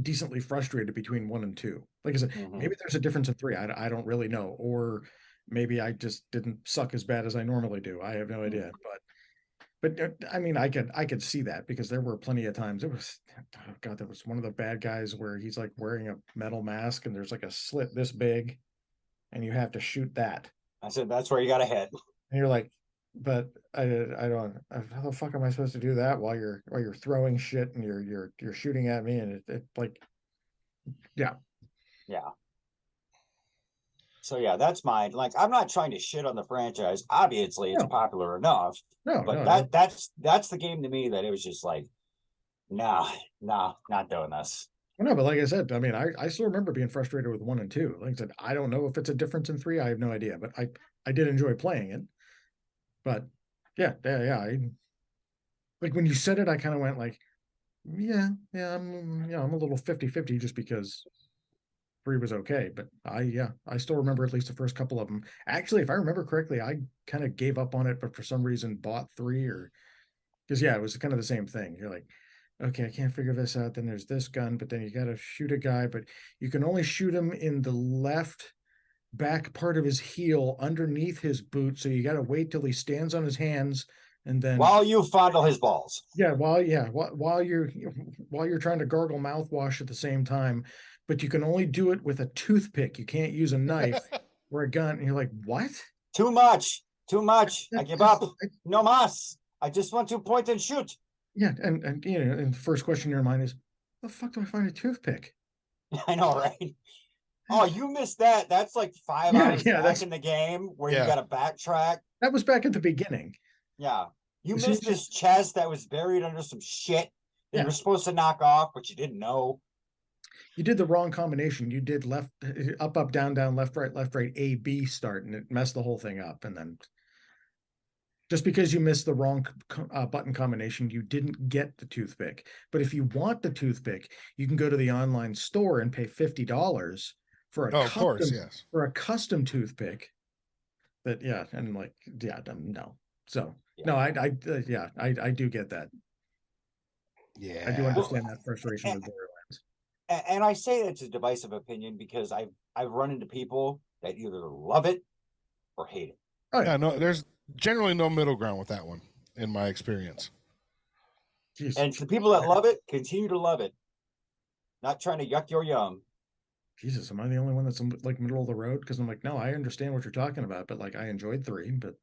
decently frustrated between 1 and 2. Like I said, maybe there's a difference in 3. I don't really know, or maybe I just didn't suck as bad as I normally do. I have no idea, but I mean, I could see that because there were plenty of times it was, oh God, there was one of the bad guys where he's like wearing a metal mask and there's like a slit this big, and you have to shoot that. I said that's where you got to hit. And you're like, but I don't. How the fuck am I supposed to do that while you're throwing shit and you're shooting at me and it like, yeah. So yeah, that's mine. Like, I'm not trying to shit on the franchise. Obviously, it's popular enough. But that's the game to me that it was just like, nah, not doing this. Well, no, but like I said, I mean, I still remember being frustrated with 1 and 2. Like I said, I don't know if it's a difference in 3. I have no idea, but I did enjoy playing it. But yeah. Like when you said it, I kind of went like, yeah, I'm a little 50-50 just because 3 was okay. But I still remember at least the first couple of them. Actually, if I remember correctly, I kind of gave up on it, but for some reason bought 3 or because it was kind of the same thing. You're like, okay, I can't figure this out. Then there's this gun, but then you got to shoot a guy, but you can only shoot him in the left back part of his heel underneath his boot. So you got to wait till he stands on his hands and then while you fondle his balls. Yeah, while you're trying to gargle mouthwash at the same time, but you can only do it with a toothpick. You can't use a knife or a gun. And you're like, what? Too much. I give up. No mas. I just want to point and shoot. Yeah, and and the first question in your mind is, the fuck do I find a toothpick? I know, right? Oh, you missed that. That's like 5 hours back in the game where you got to backtrack. That was back at the beginning. Yeah. You missed this chest that was buried under some shit that you were supposed to knock off, but you didn't know. You did the wrong combination. You did left, up, down, left, right, A, B start, and it messed the whole thing up. And then just because you missed the wrong button combination, you didn't get the toothpick. But if you want the toothpick, you can go to the online store and pay $50 for for a custom toothpick. That no. So no, I do get that. Yeah, I do understand that frustration with Borderlands. And I say it's a divisive opinion because I've run into people that either love it or hate it. Oh yeah, no, there's generally no middle ground with that one in my experience. Jeez. And the people that love it continue to love it. Not trying to yuck your yum. Jesus, am I the only one that's like middle of the road? Because I'm like, no, I understand what you're talking about, but like I enjoyed 3, but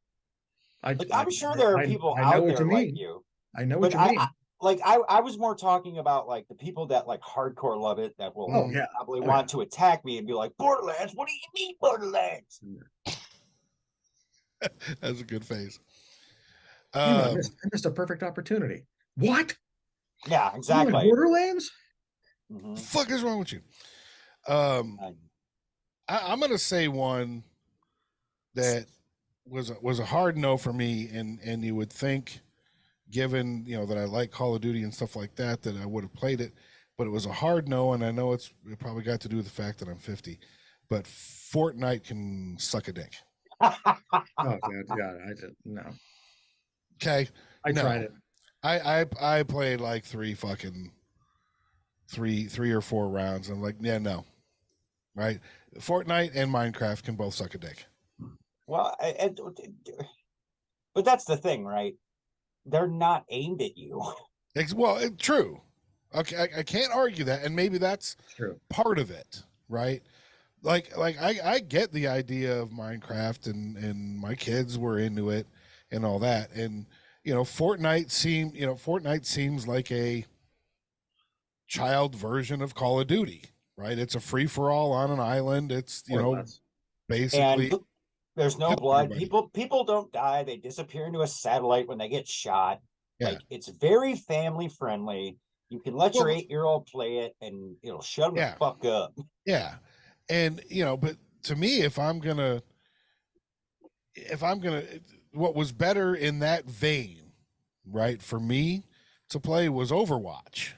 I'm sure there are people out there like you. I know what you mean. I was more talking about like the people that like hardcore love it that will probably want to attack me and be like, Borderlands, what do you mean Borderlands? That's a good phase. I missed a perfect opportunity. What? Yeah, exactly. Like Borderlands? The fuck is wrong with you? I'm gonna say one that was a hard no for me, and you would think, given that I like Call of Duty and stuff like that I would have played it, but it was a hard no, and I know it probably got to do with the fact that I'm 50, but Fortnite can suck a dick. Oh God, yeah, I did no. Okay, I tried it. I played like three or 4 rounds. I'm like, yeah, no, right? Fortnite and Minecraft can both suck a dick. Well, but that's the thing, right? They're not aimed at you. Well, true. Okay, I can't argue that, and maybe that's true. Part of it, right? Like I get the idea of Minecraft, and my kids were into it and all that, and Fortnite seems like a child version of Call of Duty, right? It's a free for all on an island. It's basically. And there's no blood. People don't die. They disappear into a satellite when they get shot. Yeah. Like, it's very family friendly. You can let your 8-year-old play it, and it'll shut them the fuck up. Yeah, and but to me, if I'm gonna if I'm gonna, what was better in that vein, right, for me to play was Overwatch.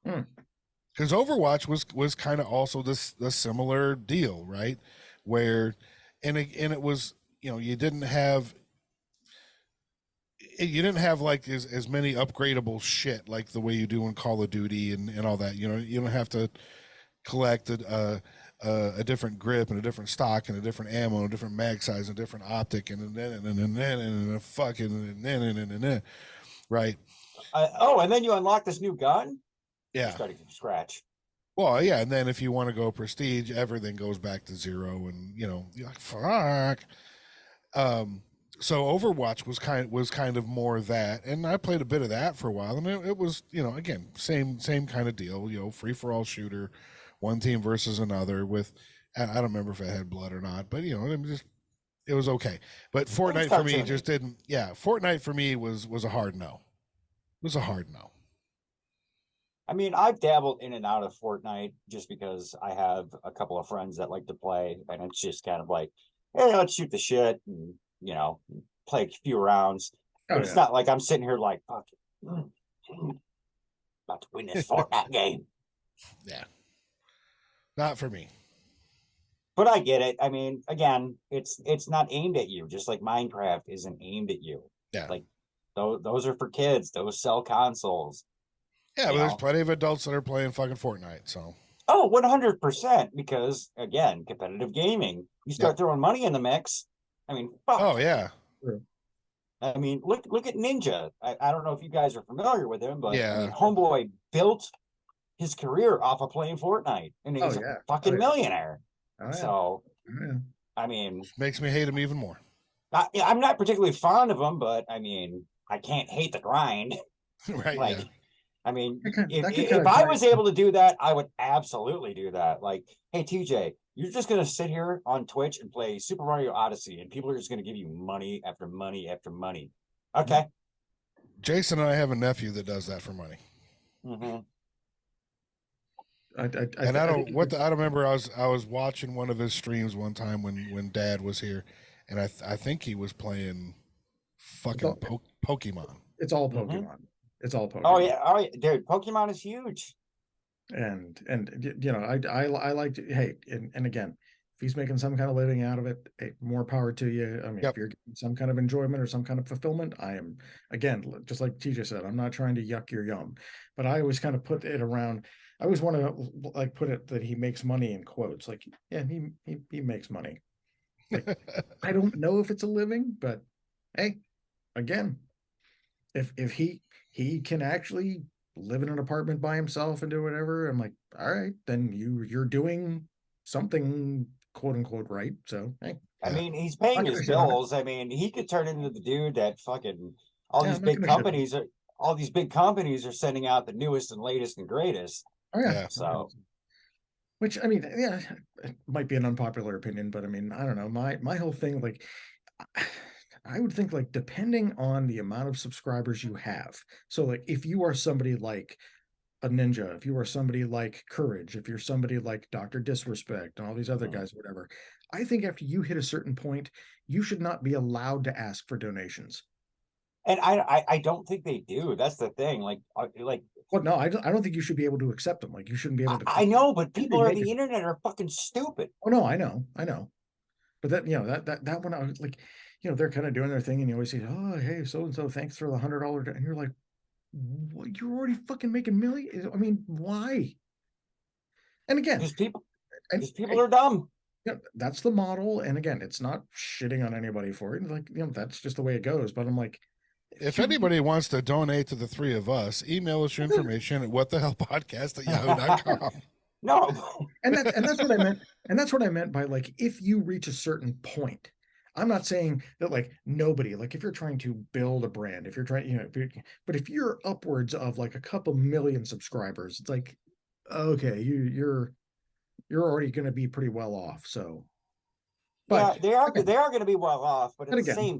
Because Overwatch was kind of also the similar deal, right? Where, and it was, you didn't have like as many upgradable shit like the way you do in Call of Duty and all that. You don't have to collect a different grip and a different stock and a different ammo and a different mag size and a different optic and then a fucking right. And then you unlock this new gun. Yeah, starting from scratch. Well, yeah, and then if you want to go prestige, everything goes back to zero, and you're like, fuck. So Overwatch was kind of more that, and I played a bit of that for a while, and it was, again, same kind of deal, free for all shooter, one team versus another. With, I don't remember if it had blood or not, but it was okay. But Fortnite for me just didn't. Yeah, Fortnite for me was a hard no. It was a hard no. I mean, I've dabbled in and out of Fortnite just because I have a couple of friends that like to play, and it's just kind of like, hey, let's shoot the shit and, play a few rounds. But it's not like I'm sitting here like, fuck, about to win this Fortnite game. Yeah. Not for me. But I get it. I mean, again, it's not aimed at you, just like Minecraft isn't aimed at you. Yeah. Like, those are for kids. Those sell consoles. Yeah, but there's plenty of adults that are playing fucking Fortnite, so. Oh, 100%, because, again, competitive gaming. You start throwing money in the mix, I mean, fuck. Oh, yeah. I mean, look at Ninja. I don't know if you guys are familiar with him, but yeah. I mean, homeboy built his career off of playing Fortnite, and he's a fucking millionaire. So, I mean... Makes me hate him even more. I'm not particularly fond of him, but, I mean, I can't hate the grind. Right, like, yeah. I mean, if I was able to do that, I would absolutely do that. Like, hey, TJ, you're just going to sit here on Twitch and play Super Mario Odyssey, and people are just going to give you money after money after money. Okay. Jason and I have a nephew that does that for money. Mm-hmm. I don't remember. I was watching one of his streams one time when Dad was here, and I think he was playing fucking Pokemon. It's all Pokemon. Mm-hmm. It's all Pokemon. Oh yeah, dude, Pokemon is huge. And I like to, hey, and again, if he's making some kind of living out of it, hey, more power to you. I mean, if you're getting some kind of enjoyment or some kind of fulfillment, I am, again, just like TJ said, I'm not trying to yuck your yum, but I always kind of put it around. I always want to like put it that he makes money in quotes. Like, yeah, he makes money. Like, I don't know if it's a living, but hey, again, if he can actually live in an apartment by himself and do whatever, I'm like, all right, then you're doing something quote unquote right. So hey, I mean, he's paying his bills. I mean, he could turn into the dude that fucking all these big companies are sending out the newest and latest and greatest. Oh yeah. So, which, I mean, yeah, it might be an unpopular opinion, but I mean, I don't know. My whole thing, like, I would think, like, depending on the amount of subscribers you have. So like, if you are somebody like a Ninja, if you are somebody like Courage, if you're somebody like Dr. Disrespect and all these other guys, whatever, I think after you hit a certain point, you should not be allowed to ask for donations. And I don't think they do. That's the thing. Like. Well, no, I don't think you should be able to accept them. Like, you shouldn't be able to. I know, but people on the internet are fucking stupid. Oh no, I know. But that, that one, I was like, they're kind of doing their thing, and you always say, oh, hey, so and so, thanks for the $100, and you're like, what, you're already fucking making millions. I mean, why? And again, because people are dumb. Yeah, that's the model. And again, it's not shitting on anybody for it. Like, that's just the way it goes. But I'm like, if anybody wants to donate to the three of us, email us your information at whatthehellpodcast@yahoo.com. No. and that's what I meant. And that's what I meant by, like, if you reach a certain point, I'm not saying that, like, nobody, like, if you're trying to build a brand, if you're trying, but if you're upwards of like a couple million subscribers, it's like, okay, you're already going to be pretty well off. So, but yeah, they are going to be well off, but at the same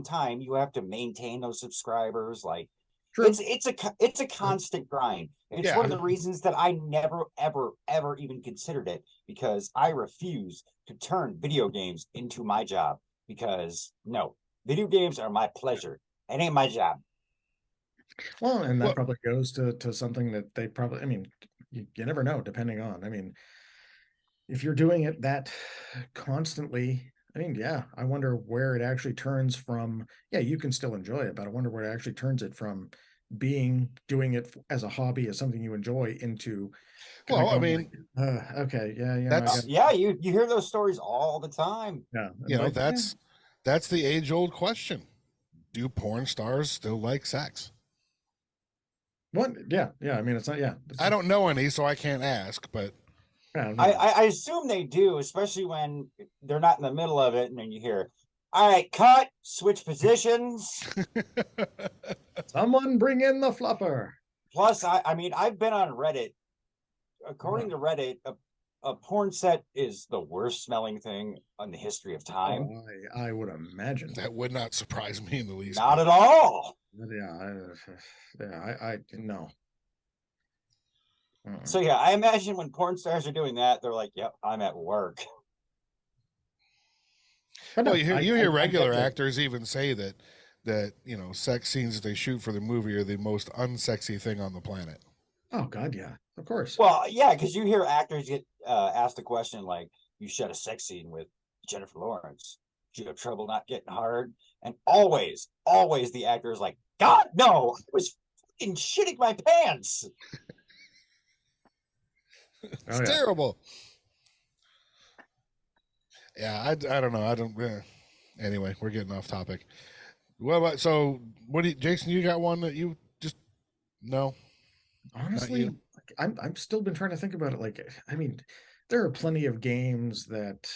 time, you have to maintain those subscribers. Like, True. It's a constant grind. It's one of the reasons that I never, ever, ever even considered it, because I refuse to turn video games into my job, because no, video games are my pleasure. It ain't my job. Well, and that probably goes to something that they probably, I mean, you never know, depending on, I mean, if you're doing it that constantly, I mean, yeah, I wonder where it actually turns from. Yeah, you can still enjoy it, but I wonder where it actually turns it from doing it as a hobby, as something you enjoy, into. Well, I mean, like, okay, yeah, that's you hear those stories all the time. Yeah, you know, that's the age-old question: do porn stars still like sex? What? Yeah. I mean, it's not. Yeah, I don't know any, so I can't ask, but. I assume they do, especially when they're not in the middle of it, and then you hear, "All right, cut, switch positions." Someone bring in the fluffer. Plus, I mean, I've been on Reddit. According to Reddit, a porn set is the worst smelling thing in the history of time. Oh, I would imagine that would not surprise me in the least. Not at all. Yeah, I no. So yeah, I imagine when porn stars are doing that, they're like, "Yep, I'm at work." Well, you hear regular actors even say that you know, sex scenes that they shoot for the movie are the most unsexy thing on the planet. Oh God, yeah, of course. Well, yeah, because you hear actors get asked the question like, "You shot a sex scene with Jennifer Lawrence. Did you have trouble not getting hard?" And always the actor is like, "God, no, I was fucking shitting my pants." It's terrible. Yeah, I don't know. I don't. Anyway, we're getting off topic. What about, so what do you, Jason? You got one that you just no? Honestly, I'm still been trying to think about it. Like, I mean, there are plenty of games that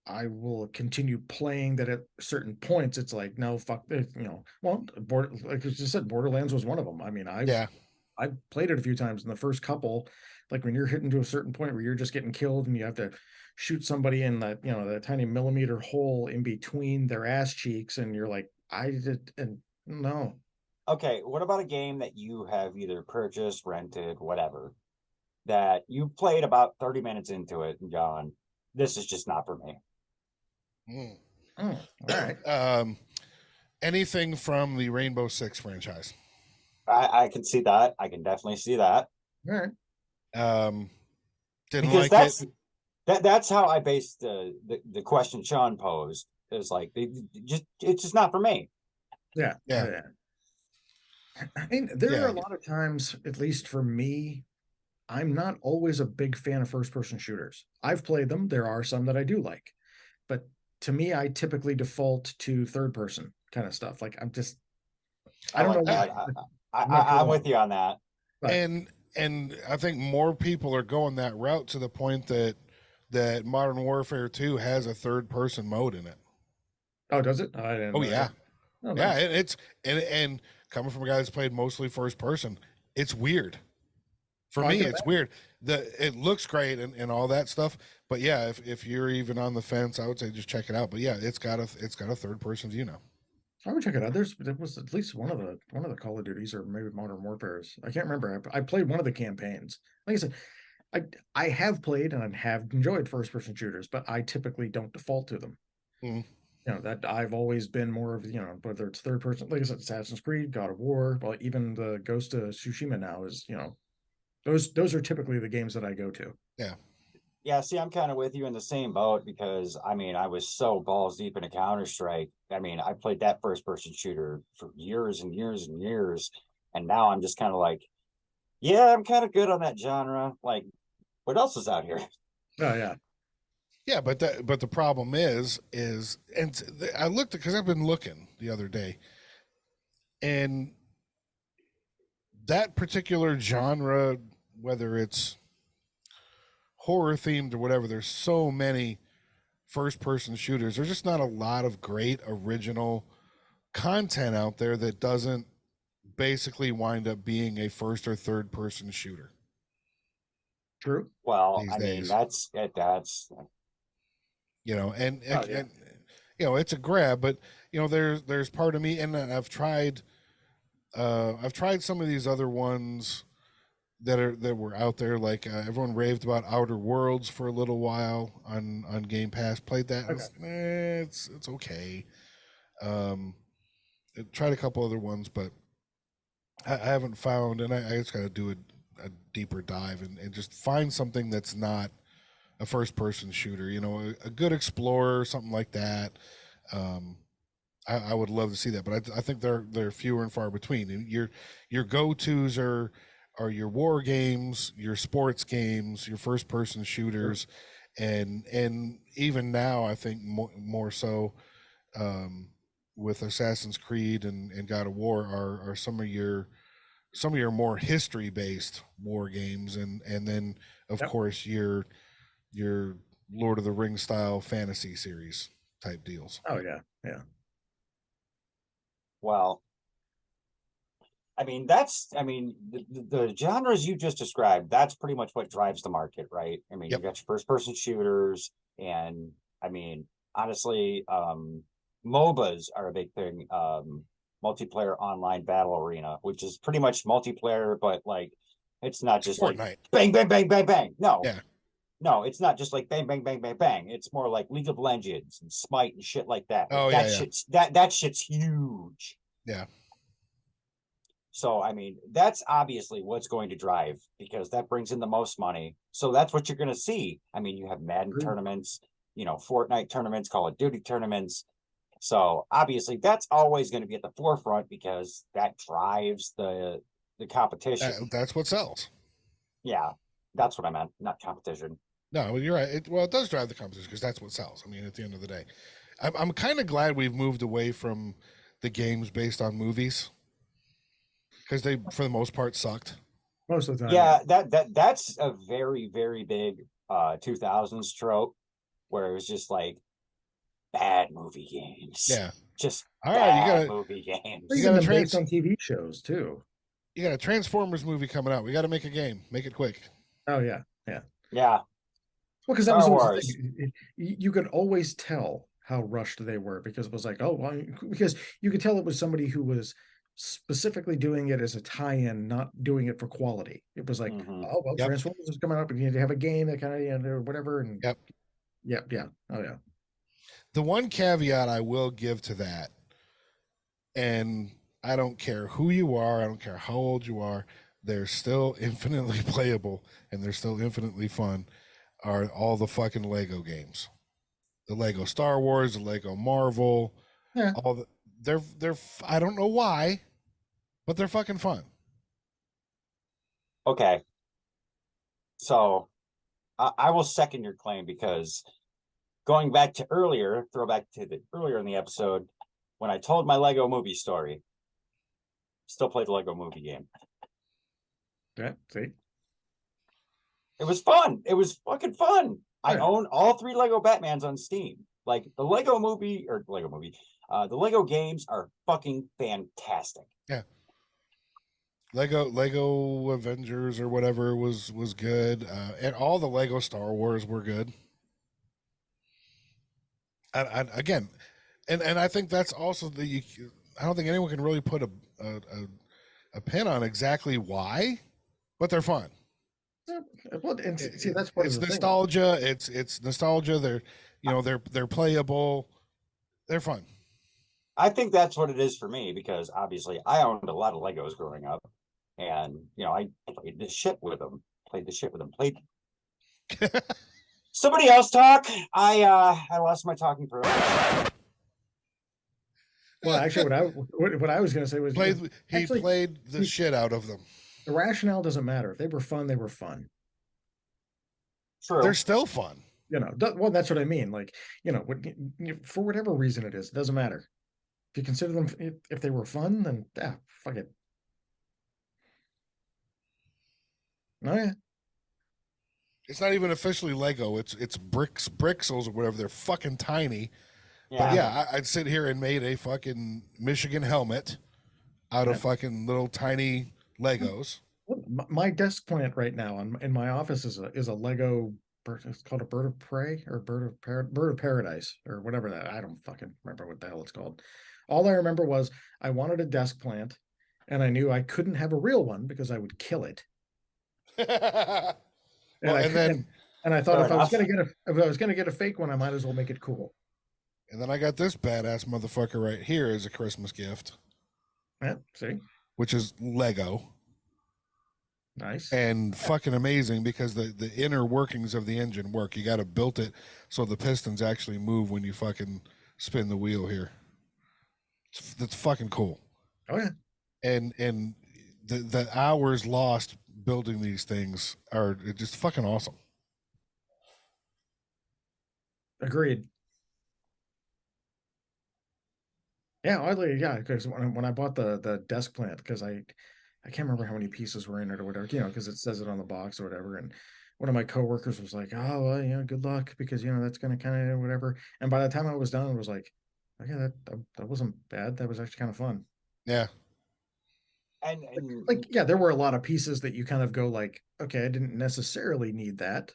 I will continue playing that at certain points it's like, no, fuck it, you know. Well, like I just said, Borderlands was one of them. I mean, I played it a few times, in the first couple, like when you're hitting to a certain point where you're just getting killed and you have to shoot somebody in that, you know, that tiny millimeter hole in between their ass cheeks, and you're like, no. Okay, what about a game that you have either purchased, rented, whatever, that you played about 30 minutes into it and gone, this is just not for me? All right. Anything from the Rainbow Six franchise? I can see that. I can definitely see that. All right. Didn't because like that's how I based the question Sean posed. Is like, it's just not for me. Yeah. I mean, there are a lot of times, at least for me, I'm not always a big fan of first-person shooters. I've played them. There are some that I do like, but to me, I typically default to third-person kind of stuff. Like, I don't know. I'm with you on that. But, and I think more people are going that route, to the point that Modern Warfare 2 has a third-person mode in it. Oh, does it? I didn't know yeah. Oh, yeah, nice. it's and coming from a guy that's played mostly first person, it's weird. For me, it's weird. It looks great and all that stuff, but yeah, if you're even on the fence, I would say just check it out. But yeah, it's got a third person view now. I would check it out. There was at least one of the Call of Duties, or maybe Modern Warfare's. I can't remember. I played one of the campaigns. Like I said, I have played and have enjoyed first person shooters, but I typically don't default to them. You know, that I've always been more of, you know, whether it's third person, like I said, Assassin's Creed, God of War, well, even the Ghost of Tsushima now is, you know, those are typically the games that I go to. Yeah, see, I'm kind of with you in the same boat, because I mean, I was so balls deep into Counter-Strike. I mean, I played that first person shooter for years and years and years, and now I'm just kind of like, yeah, I'm kind of good on that genre. Like, what else is out here? Oh yeah. Yeah, but the problem is I looked, because I've been looking the other day, and that particular genre, whether it's horror themed or whatever, there's so many first person shooters. There's just not a lot of great original content out there that doesn't basically wind up being a first or third person shooter. True. Well, I mean, that's you know, and you know, it's a grab, but you know, there's part of me, and I've tried I've tried some of these other ones that were out there. Like everyone raved about Outer Worlds for a little while on Game Pass. Played that. I was like, it's okay. I tried a couple other ones, but I haven't found, and I just got to do a deeper dive and just find something that's not a first person shooter. You know, a good Explorer, something like that. I would love to see that, but I think they're fewer and far between. And your go tos are your war games, your sports games, your first person shooters, and even now I think more so with Assassin's Creed and God of War are some of your more history based war games, and then of course your Lord of the Rings style fantasy series type deals. Oh yeah, yeah. Well, I mean, the genres you just described, that's pretty much what drives the market, right? I mean, you got your first person shooters, and I mean, honestly, MOBAs are a big thing. Multiplayer online battle arena, which is pretty much multiplayer, but like it's not just Fortnite. Like bang, bang, bang, bang, bang. No. Yeah. No, it's not just like bang, bang, bang, bang, bang. It's more like League of Legends and Smite and shit like that. Like that shit's huge. Yeah. So I mean, that's obviously what's going to drive, because that brings in the most money. So that's what you're going to see. I mean, you have Madden tournaments, you know, Fortnite tournaments, Call of Duty tournaments. So obviously that's always going to be at the forefront, because that drives the competition. That's what sells. Yeah, that's what I meant, not competition. No, you're right. It does drive the competition, because that's what sells. I mean, at the end of the day, I'm kind of glad we've moved away from the games based on movies, because they, for the most part, sucked. Most of the time. Yeah, that's a very, very big 2000s trope, where it was just like bad movie games. Yeah. Just all right, you got movie games. You got based on TV shows too. You got a Transformers movie coming out. We got to make a game. Make it quick. Oh yeah, yeah, yeah. Well, because that was the thing. You could always tell how rushed they were, because it was like, oh, well, because you could tell it was somebody who was specifically doing it as a tie-in, not doing it for quality. It was like, oh well, Transformers is coming up, and you need to have a game that kind of, you know, whatever. And yeah. Oh yeah. The one caveat I will give to that, and I don't care who you are, I don't care how old you are, they're still infinitely playable and they're still infinitely fun, are all the fucking Lego games. The Lego Star Wars, the Lego Marvel, all they're I don't know why, but they're fucking fun. Okay. So I will second your claim, because going back to earlier in the episode, when I told my Lego movie story, still played the Lego movie game. Yeah, see? It was fun. It was fucking fun. I own all 3 Lego Batmans on Steam. Like the Lego games are fucking fantastic. Yeah. Lego Avengers or whatever was good, and all the Lego Star Wars were good. And again, and I think that's also I don't think anyone can really put a pin on exactly why, but they're fun. Well, and see, that's part it's of the nostalgia. thing. It's nostalgia. They're playable. They're fun. I think that's what it is for me, because obviously I owned a lot of Legos growing up, and you know, I played the shit with them. Somebody else talk. I lost my talking for. Well, actually, what I was going to say was he played the shit out of them. The rationale doesn't matter. If they were fun, they were fun. True. They're still fun. You know, well, that's what I mean. Like, you know, for whatever reason it is, it doesn't matter. If you consider them, if they were fun, then fuck it. Oh yeah. It's not even officially Lego. It's Brixels or whatever. They're fucking tiny. Yeah. But yeah, I'd sit here and made a fucking Michigan helmet out of fucking little tiny Legos. My desk plant right now in my office is a Lego. It's called a bird of prey or bird of paradise or whatever that. I don't fucking remember what the hell it's called. All I remember was I wanted a desk plant, and I knew I couldn't have a real one because I would kill it. Well, and I thought if I was going to get a fake one, I might as well make it cool. And then I got this badass motherfucker right here as a Christmas gift. Yeah, see? Which is Lego. Nice. And fucking amazing because the inner workings of the engine work. You got to build it so the pistons actually move when you fucking spin the wheel here. That's fucking cool. Oh yeah. And the hours lost building these things are just fucking awesome. Agreed. Yeah, oddly, yeah, because when I bought the desk plant, because I can't remember how many pieces were in it or whatever, because it says it on the box or whatever. And one of my coworkers was like, "Oh, well, good luck because that's gonna kind of whatever." And by the time I was done, it was like, "Okay, that wasn't bad. That was actually kind of fun." Yeah. And like, yeah, there were a lot of pieces that you kind of go like, "Okay, I didn't necessarily need that."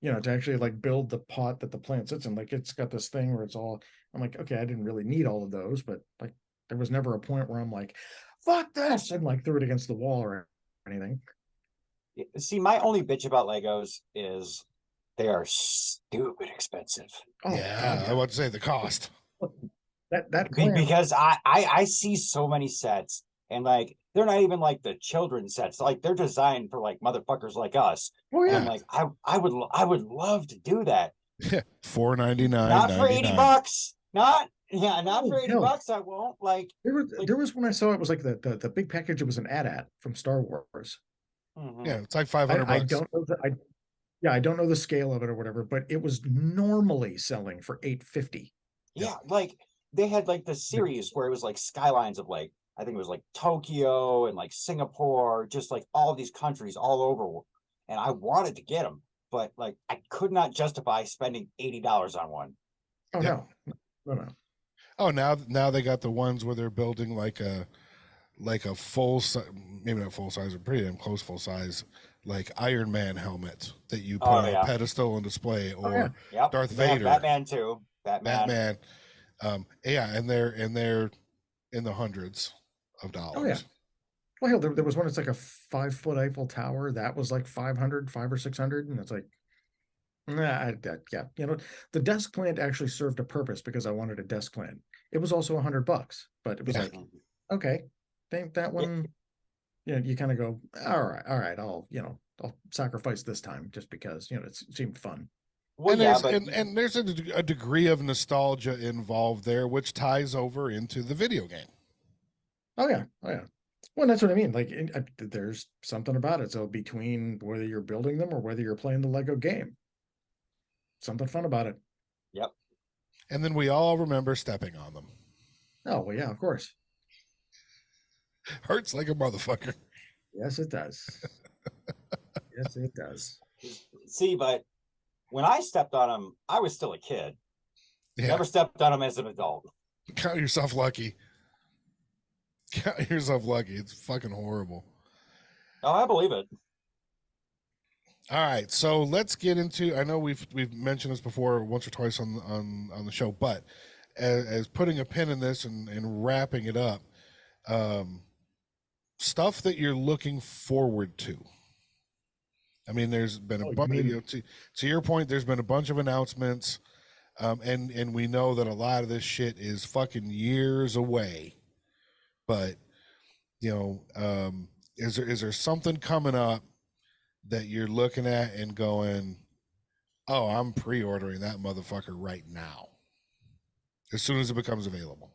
To actually like build the pot that the plant sits in. Like it's got this thing where it's all, I'm like, okay, I didn't really need all of those, but like there was never a point where I'm like, fuck this, and like threw it against the wall or anything. See, my only bitch about Legos is they are stupid expensive. Oh, yeah, I would say the cost. Because I see so many sets and like they're not even like the children's sets. Like they're designed for like motherfuckers like us. Oh yeah. And I'm like, I would love to do that. $4.99. Not for $80. Not for $80. I won't. Like there was when I saw it was like the big package. It was an AT-AT from Star Wars. Mm-hmm. Yeah, it's like $500. I don't know I don't know the scale of it or whatever, but it was normally selling for $850. Yeah, like they had like the series where it was like skylines of like, I think it was like Tokyo and like Singapore, just like all these countries all over. And I wanted to get them, but like I could not justify spending $80 on one. Oh yeah. No. Oh, now they got the ones where they're building like a full size, maybe not full size, but pretty damn close full size, like Iron Man helmet that you put on a pedestal and display, or Darth Vader. Batman too. Batman. Yeah, and they're in the hundreds of dollars. Oh yeah. Well, hell, there was one. It's like a 5-foot Eiffel Tower that was like 500 or 600, and it's like, yeah. The desk plant actually served a purpose because I wanted a desk plant. It was also $100, but it was like, okay, think that one. You kind of go, all right, I'll sacrifice this time just because it seemed fun. Well, and there's a degree of nostalgia involved there, which ties over into the video game. Oh yeah. Well, that's what I mean. Like, there's something about it. So between whether you're building them or whether you're playing the Lego game, something fun about it. Yep. And then we all remember stepping on them. Oh well, yeah, of course. Hurts like a motherfucker. Yes, it does. Yes, it does. See, but when I stepped on them, I was still a kid. Yeah. Never stepped on them as an adult. Count yourself lucky. Count yourself lucky. It's fucking horrible. Oh, I believe it. All right, so let's get into. I know we've mentioned this before once or twice on the show, but as putting a pin in this and wrapping it up, stuff that you're looking forward to. I mean, there's been a bunch. To your point, there's been a bunch of announcements, and we know that a lot of this shit is fucking years away. But is there something coming up that you're looking at and going, "Oh, I'm pre-ordering that motherfucker right now," as soon as it becomes available?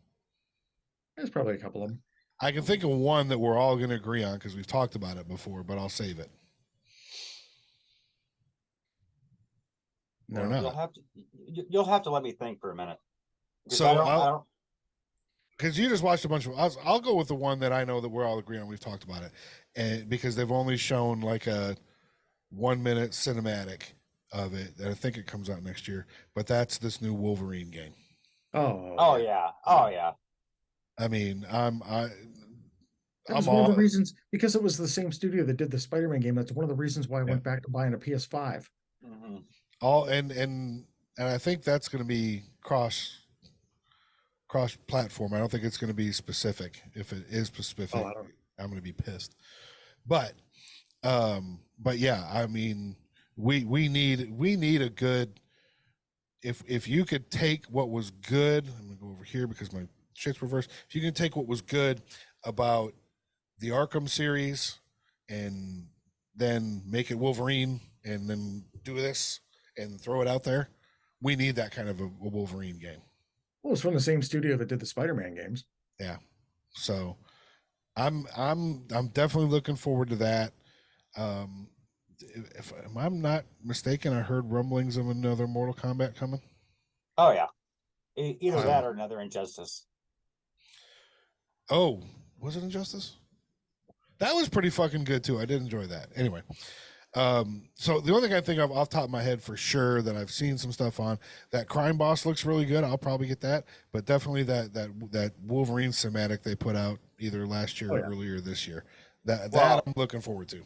There's probably a couple of them. I can think of one that we're all going to agree on because we've talked about it before, but I'll save it. No, you'll have to let me think for a minute. So because you just watched a bunch of. I'll go with the one that I know that we're all agreeing on. We've talked about it, and because they've only shown like a 1-minute cinematic of it, and I think it comes out next year. But that's this new Wolverine game. Oh yeah. I mean, that was one of the reasons, because it was the same studio that did the Spider-Man game. That's one of the reasons why I went back to buying a PS5. Mm-hmm. And I think that's going to be cross cross-platform. I don't think it's going to be specific. If it is specific, I'm going to be pissed. But yeah, I mean, we need a good. If you could take what was good, I'm going to go over here because my shit's reversed. If you can take what was good about the Arkham series and then make it Wolverine and then do this and throw it out there, we need that kind of a Wolverine game. Well, it's from the same studio that did the Spider-Man games. Yeah. So I'm definitely looking forward to that. If I'm not mistaken, I heard rumblings of another Mortal Kombat coming. Oh yeah. Either that or another Injustice. Oh, was it Injustice? That was pretty fucking good too. I did enjoy that. Anyway, so the only thing I think of off the top of my head for sure that I've seen some stuff on, that Crime Boss looks really good. I'll probably get that, but definitely that Wolverine cinematic they put out either last year or earlier this year. That I'm looking forward to.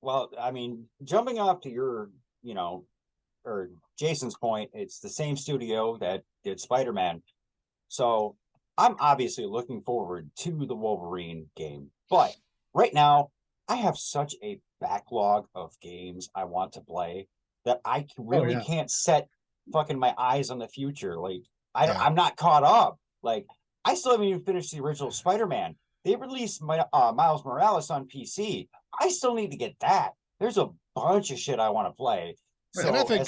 Well, I mean, jumping off to your, or Jason's point, it's the same studio that did Spider-Man. So I'm obviously looking forward to the Wolverine game, but right now I have such a backlog of games I want to play that I really can't set fucking my eyes on the future. Like I'm not caught up. Like I still haven't even finished the original Spider-Man. They released Miles Morales on PC. I still need to get that. There's a bunch of shit I want to play. So I think,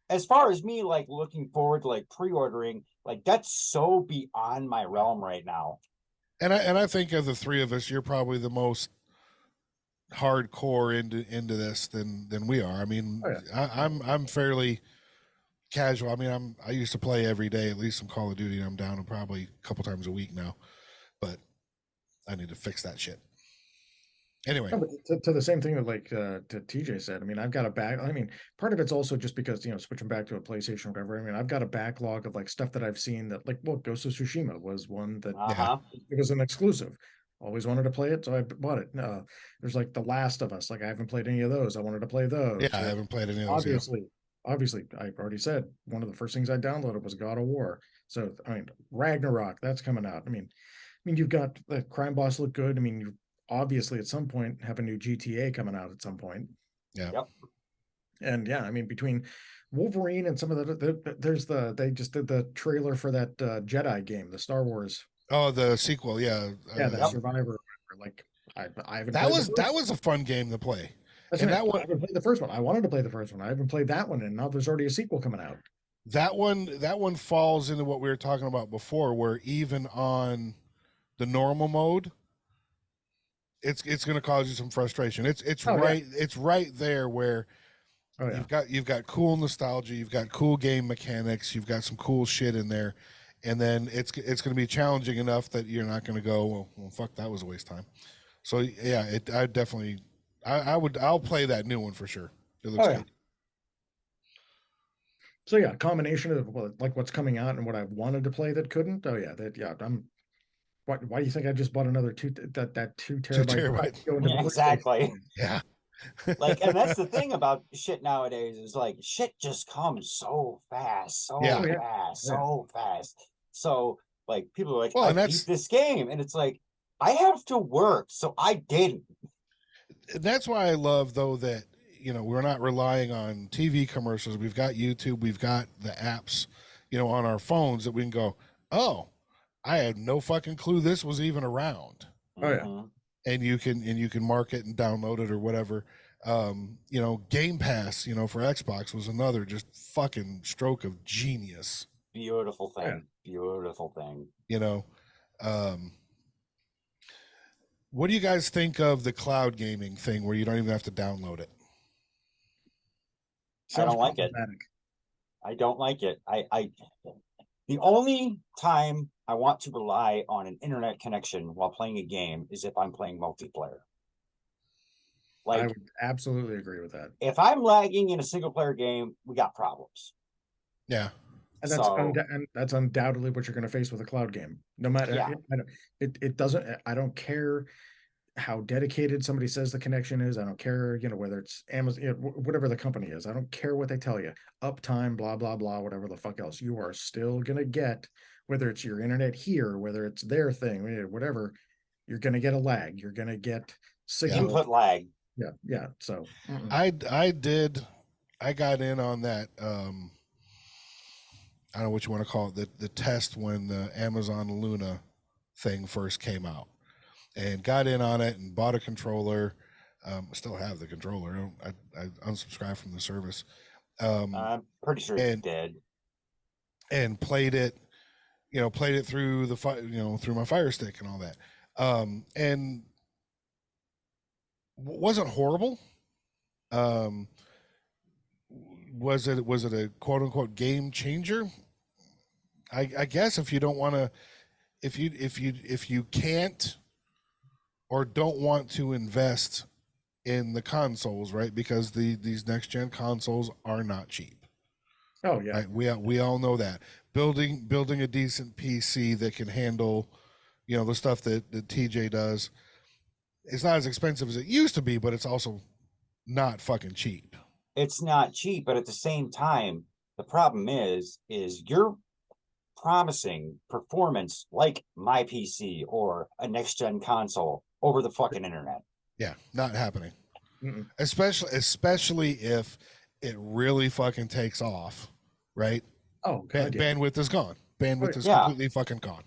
as far as me like looking forward to like pre-ordering, like that's so beyond my realm right now. And I think of the three of us, you're probably the most hardcore into this than we are. I mean, I'm fairly casual. I mean, I used to play every day, at least some Call of Duty. I'm down to probably a couple times a week now, but I need to fix that shit. Anyway, to the same thing that like to TJ said, I mean, I've got a back. I mean, part of it's also just because switching back to a PlayStation or whatever. I mean, I've got a backlog of like stuff that I've seen that like, well, Ghost of Tsushima was one that it was an exclusive. Always wanted to play it, so I bought it. There's like The Last of Us. Like I haven't played any of those. I wanted to play those. Yeah, I haven't played any of those. Obviously, I've already said one of the first things I downloaded was God of War. So I mean, Ragnarok, that's coming out. I mean, you've got the Crime Boss look good. I mean, you obviously at some point have a new GTA coming out at some point. Yeah. Yep. And yeah, I mean, between Wolverine and some of they just did the trailer for that Jedi game, the Star Wars. Oh, the sequel, yeah. The Survivor. Like I haven't. That was a fun game to play. And that one, I haven't played the first one. I wanted to play the first one. I haven't played that one, and now there's already a sequel coming out. That one falls into what we were talking about before, where even on the normal mode, it's going to cause you some frustration. It's right there where you've got cool nostalgia, you've got cool game mechanics, you've got some cool shit in there, and then it's going to be challenging enough that you're not going to go, well, fuck, that was a waste of time. So yeah, I'll play that new one for sure. It looks good. So yeah, a combination of like what's coming out and what I wanted to play that couldn't. Why do you think I just bought another 2 terabyte? Yeah, exactly. Yeah. Like, and that's the thing about shit nowadays is like shit just comes so fast, so fast. So like people are like, I beat this game, and it's like I have to work, so I didn't. And that's why I love though that we're not relying on TV commercials. We've got YouTube, we've got the apps, on our phones that we can go, oh, I had no fucking clue this was even around. Oh yeah. And you can mark it and download it or whatever. Game Pass, for Xbox was another just fucking stroke of genius. Beautiful thing. Yeah. Beautiful thing. What do you guys think of the cloud gaming thing where you don't even have to download it? I don't like it. I don't like it. The only time I want to rely on an internet connection while playing a game is if I'm playing multiplayer. Like, I would absolutely agree with that. If I'm lagging in a single player game, we got problems. Yeah. And that's undoubtedly what you're going to face with a cloud game. No matter it doesn't. I don't care. how dedicated somebody says the connection is. I don't care, whether it's Amazon, whatever the company is. I don't care what they tell you. Uptime, blah, blah, blah, whatever the fuck else. You are still going to get, whether it's your internet here, whether it's their thing, whatever, you're going to get a lag. You're going to get signal. Input lag. Yeah. So I got in on that. I don't know what you want to call it, the test when the Amazon Luna thing first came out, and got in on it and bought a controller. I still have the controller. I unsubscribed from the service. I'm pretty sure it's dead. And played it, played it through through my Fire Stick and all that. And wasn't horrible. Was it a quote unquote game changer? I guess if you don't want to, if you can't or don't want to invest in the consoles, right? Because these next gen consoles are not cheap. Oh yeah, right? We all know that. Building a decent PC that can handle, the stuff that TJ does, it's not as expensive as it used to be, but it's also not fucking cheap. It's not cheap, but at the same time, the problem is you're promising performance like my PC or a next gen console over the fucking internet. Yeah, not happening. Especially if it really fucking takes off, right? Oh, God, bandwidth is gone. Bandwidth is completely fucking gone.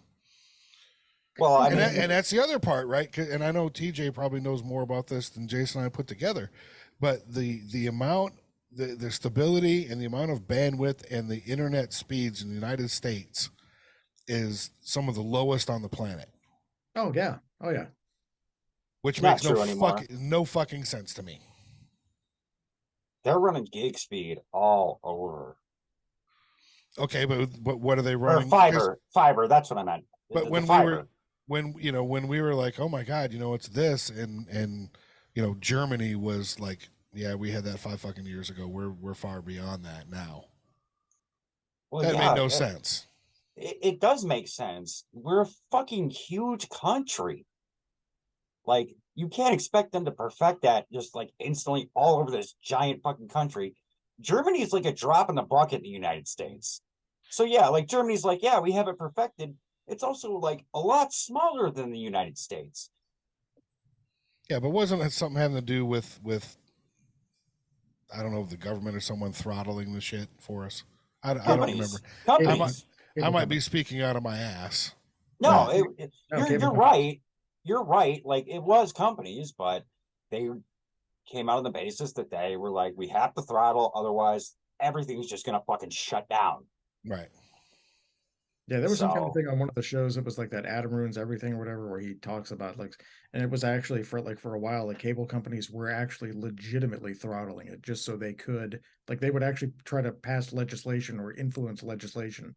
Well, I mean, and that's the other part, right? And I know TJ probably knows more about this than Jason and I put together, but the amount, the stability and the amount of bandwidth and the internet speeds in the United States is some of the lowest on the planet. Oh yeah. Which makes no fucking sense to me. They're running gig speed all over. Okay, but what are they running? Or fiber. That's what I meant. But when we were like, oh my God, it's this, and Germany was like, yeah, we had that 5 fucking years ago. We're far beyond that now. Well, that made no sense. It does make sense. We're a fucking huge country. Like, you can't expect them to perfect that just like instantly all over this giant fucking country. Germany is like a drop in the bucket in the United States. So yeah, like Germany's like, yeah, we have it perfected. It's also like a lot smaller than the United States. Yeah, but wasn't it something having to do with I don't know, the government or someone throttling the shit for us? I don't remember. I might be speaking out of my ass. No, you're right. You're right. Like, it was companies, but they came out on the basis that they were like, we have to throttle, otherwise everything's just gonna fucking shut down. Right. Yeah, there was some kind of thing on one of the shows. It was like that Adam Ruins Everything or whatever, where he talks about like, and it was actually for a while, the cable companies were actually legitimately throttling it just so they could, like, they would actually try to pass legislation or influence legislation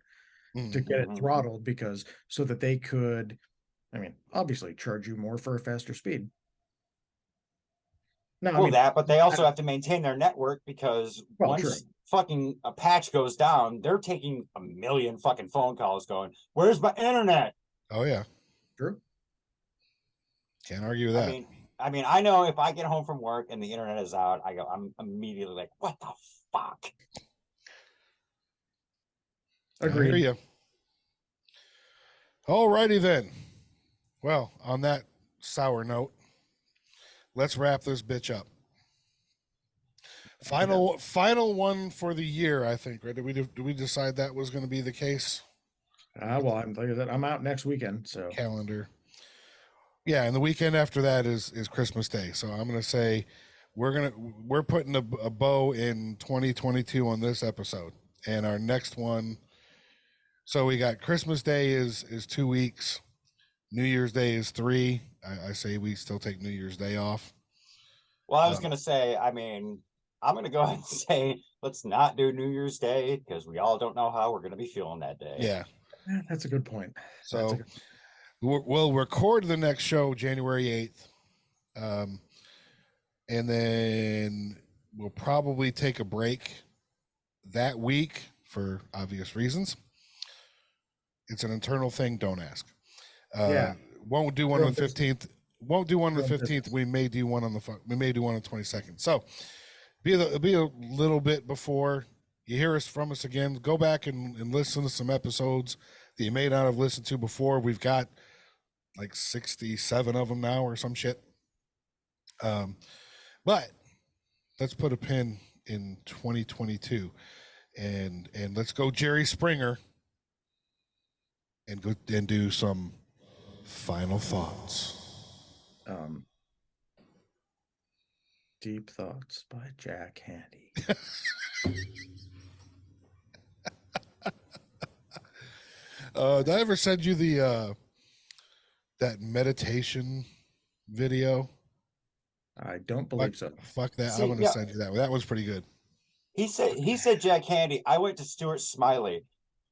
to get it throttled so that they could, I mean, obviously charge you more for a faster speed. No, but they also have to maintain their network because once fucking a patch goes down, they're taking a million fucking phone calls going, where's my internet? Oh yeah. True. Can't argue with that. I mean, I know if I get home from work and the internet is out, I'm immediately like, what the fuck? Agreed. I hear you. Alrighty then. Well, on that sour note, let's wrap this bitch up. Final one for the year, I think. Right? Did we decide that was going to be the case? Well, I'm out next weekend, so calendar. Yeah, and the weekend after that is Christmas Day. So I'm going to say we're putting a bow in 2022 on this episode, and our next one. So we got Christmas Day is 2 weeks. New Year's Day is 3. I say we still take New Year's Day off. Well, I was going to say, I mean, I'm going to go ahead and say, let's not do New Year's Day because we all don't know how we're going to be feeling that day. Yeah. That's a good point. So we'll record the next show January 8th. And then we'll probably take a break that week for obvious reasons. It's an internal thing. Don't ask. Won't do one on the 15th. won't do one on the 15th. We may do one on the 22nd. So be a little bit before you hear us from us again. Go back and listen to some episodes that you may not have listened to before. We've got like 67 of them now or some shit. But let's put a pin in 2022 and let's go Jerry Springer and go and do some final thoughts. Deep Thoughts by Jack Handy. Did I ever send you the that meditation video? I don't believe so. Fuck that. I'm gonna send you that one. That was pretty good. He said Jack Handy. I went to Stuart Smiley.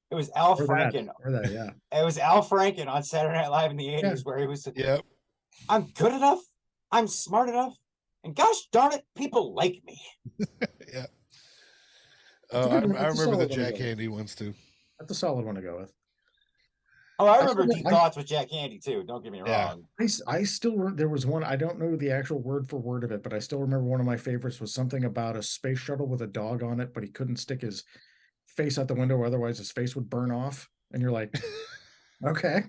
It was Al Franken. Yeah. It was Al Franken on Saturday Night Live in the 80s where he was Yep. I'm good enough, I'm smart enough, and gosh darn it, people like me. Yeah. I remember the Jack Handy ones too. That's a solid one to go with. Oh, I remember Deep Thoughts with Jack Handy too. Don't get me wrong. I still there was one, I don't know the actual word for word of it, but I still remember one of my favorites was something about a space shuttle with a dog on it, but he couldn't stick his face out the window, or otherwise his face would burn off. And you're like, okay.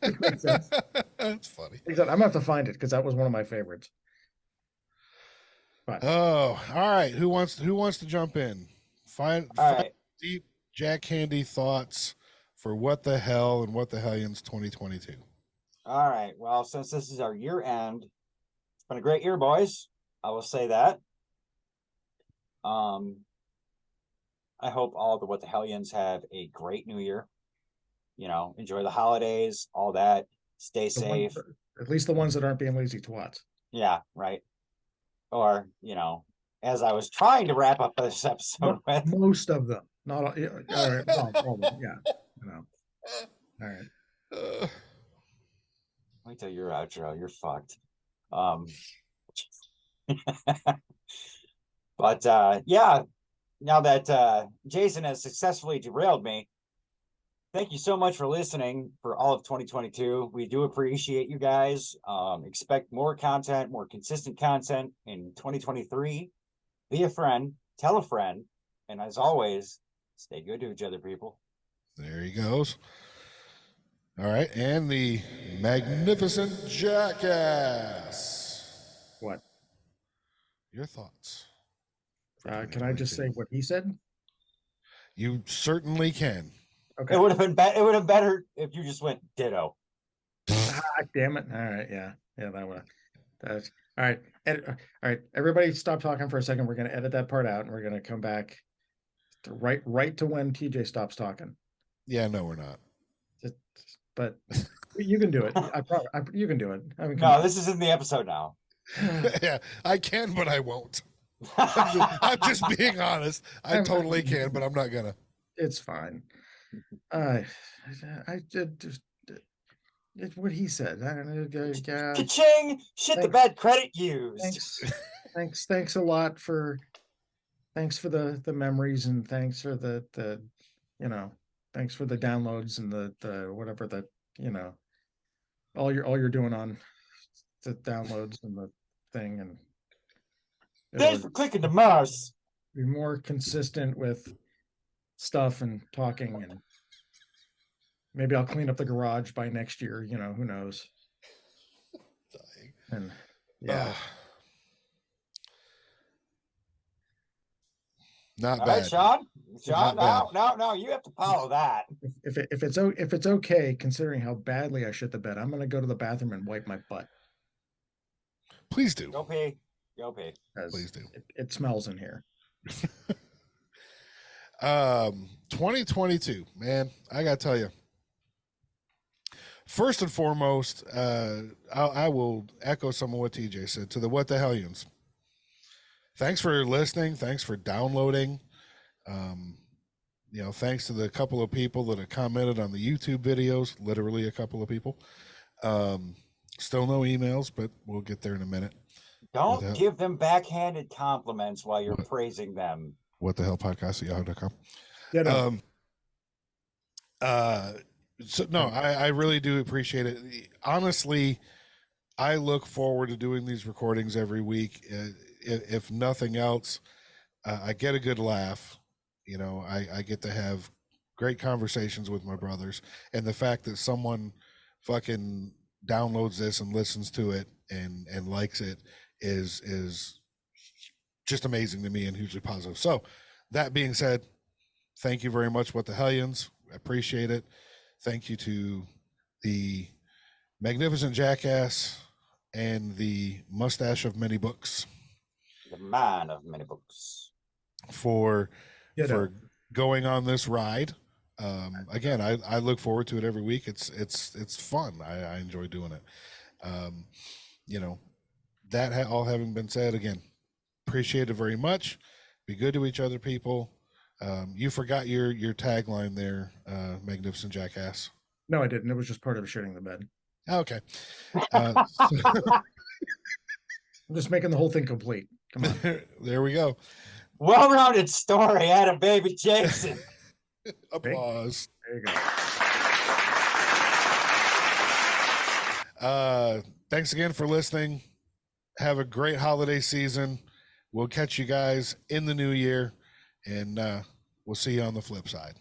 That's funny. I'm gonna have to find it because that was one of my favorites. But all right. Who wants to jump in? Find deep Jack Handy thoughts for What the Hell and What the Hellions 2022. All right. Well, since this is our year end, it's been a great year, boys. I will say that. I hope all the What the Hellions have a great new year. You know, enjoy the holidays, all that. Stay safe. At least the ones that aren't being lazy twats. Yeah, right. Or, you know, as I was trying to wrap up this episode with. Most of them. Not all, all right. All of them, yeah. You know. All right. Wait till your outro. You're fucked. But yeah, now that Jason has successfully derailed me, thank you so much for listening for all of 2022. We do appreciate you guys. Expect more content, more consistent content in 2023. Be a friend, tell a friend, and as always, stay good to each other, people. There he goes. All right, and the magnificent jackass. What? Your thoughts? Can I just say what he said? You certainly can. Okay. It would have been better if you just went ditto. Damn it! All right, yeah, that would. That's all right. All right, everybody, stop talking for a second. We're gonna edit that part out, and we're gonna come back to right to when TJ stops talking. Yeah, no, we're not. But you can do it. You can do it. I mean, no, this is in the episode now. Yeah, I can, but I won't. I'm just being honest. I totally can, but I'm not gonna. It's fine. I did just what he said. Ka-ching! Shit, the bad credit used. Thanks a lot for. Thanks for the memories, and thanks for the thanks for the downloads and the whatever that all you're doing on the downloads and the thing, and thanks for clicking the mouse. Be more consistent with stuff and talking, and maybe I'll clean up the garage by next year. Who knows? And yeah. Not all bad. Right, Sean, no, you have to follow that. If it's okay, considering how badly I shit the bed, I'm gonna go to the bathroom and wipe my butt. Please do. Go pee. Please do. It smells in here. 2022, man, I gotta tell you. First and foremost, I will echo some of what TJ said to the What the Hellions. Thanks for listening. Thanks for downloading. Thanks to the couple of people that have commented on the YouTube videos, literally a couple of people. Still no emails, but we'll get there in a minute. Don't give them backhanded compliments while you're praising them. What the hell podcast at yahoo.com. Yeah, no. So no, I really do appreciate it. Honestly, I look forward to doing these recordings every week. If nothing else, I get a good laugh. You know, I get to have great conversations with my brothers, and the fact that someone fucking downloads this and listens to it and likes it is just amazing to me and hugely positive. So that being said, thank you very much, What the Hellions. I appreciate it. Thank you to the Magnificent Jackass and the Mustache of Many Books. The man of many books. For going on this ride. Again, I look forward to it every week. It's fun. I enjoy doing it. You know, that all having been said, again, appreciate it very much. Be good to each other, people. You forgot your tagline there, Magnificent Jackass. No, I didn't. It was just part of shitting the bed. Okay. I'm just making the whole thing complete. Come on. There we go. Well-rounded story out of Baby Jason. Applause. There you go. Thanks again for listening. Have a great holiday season. We'll catch you guys in the new year, and we'll see you on the flip side.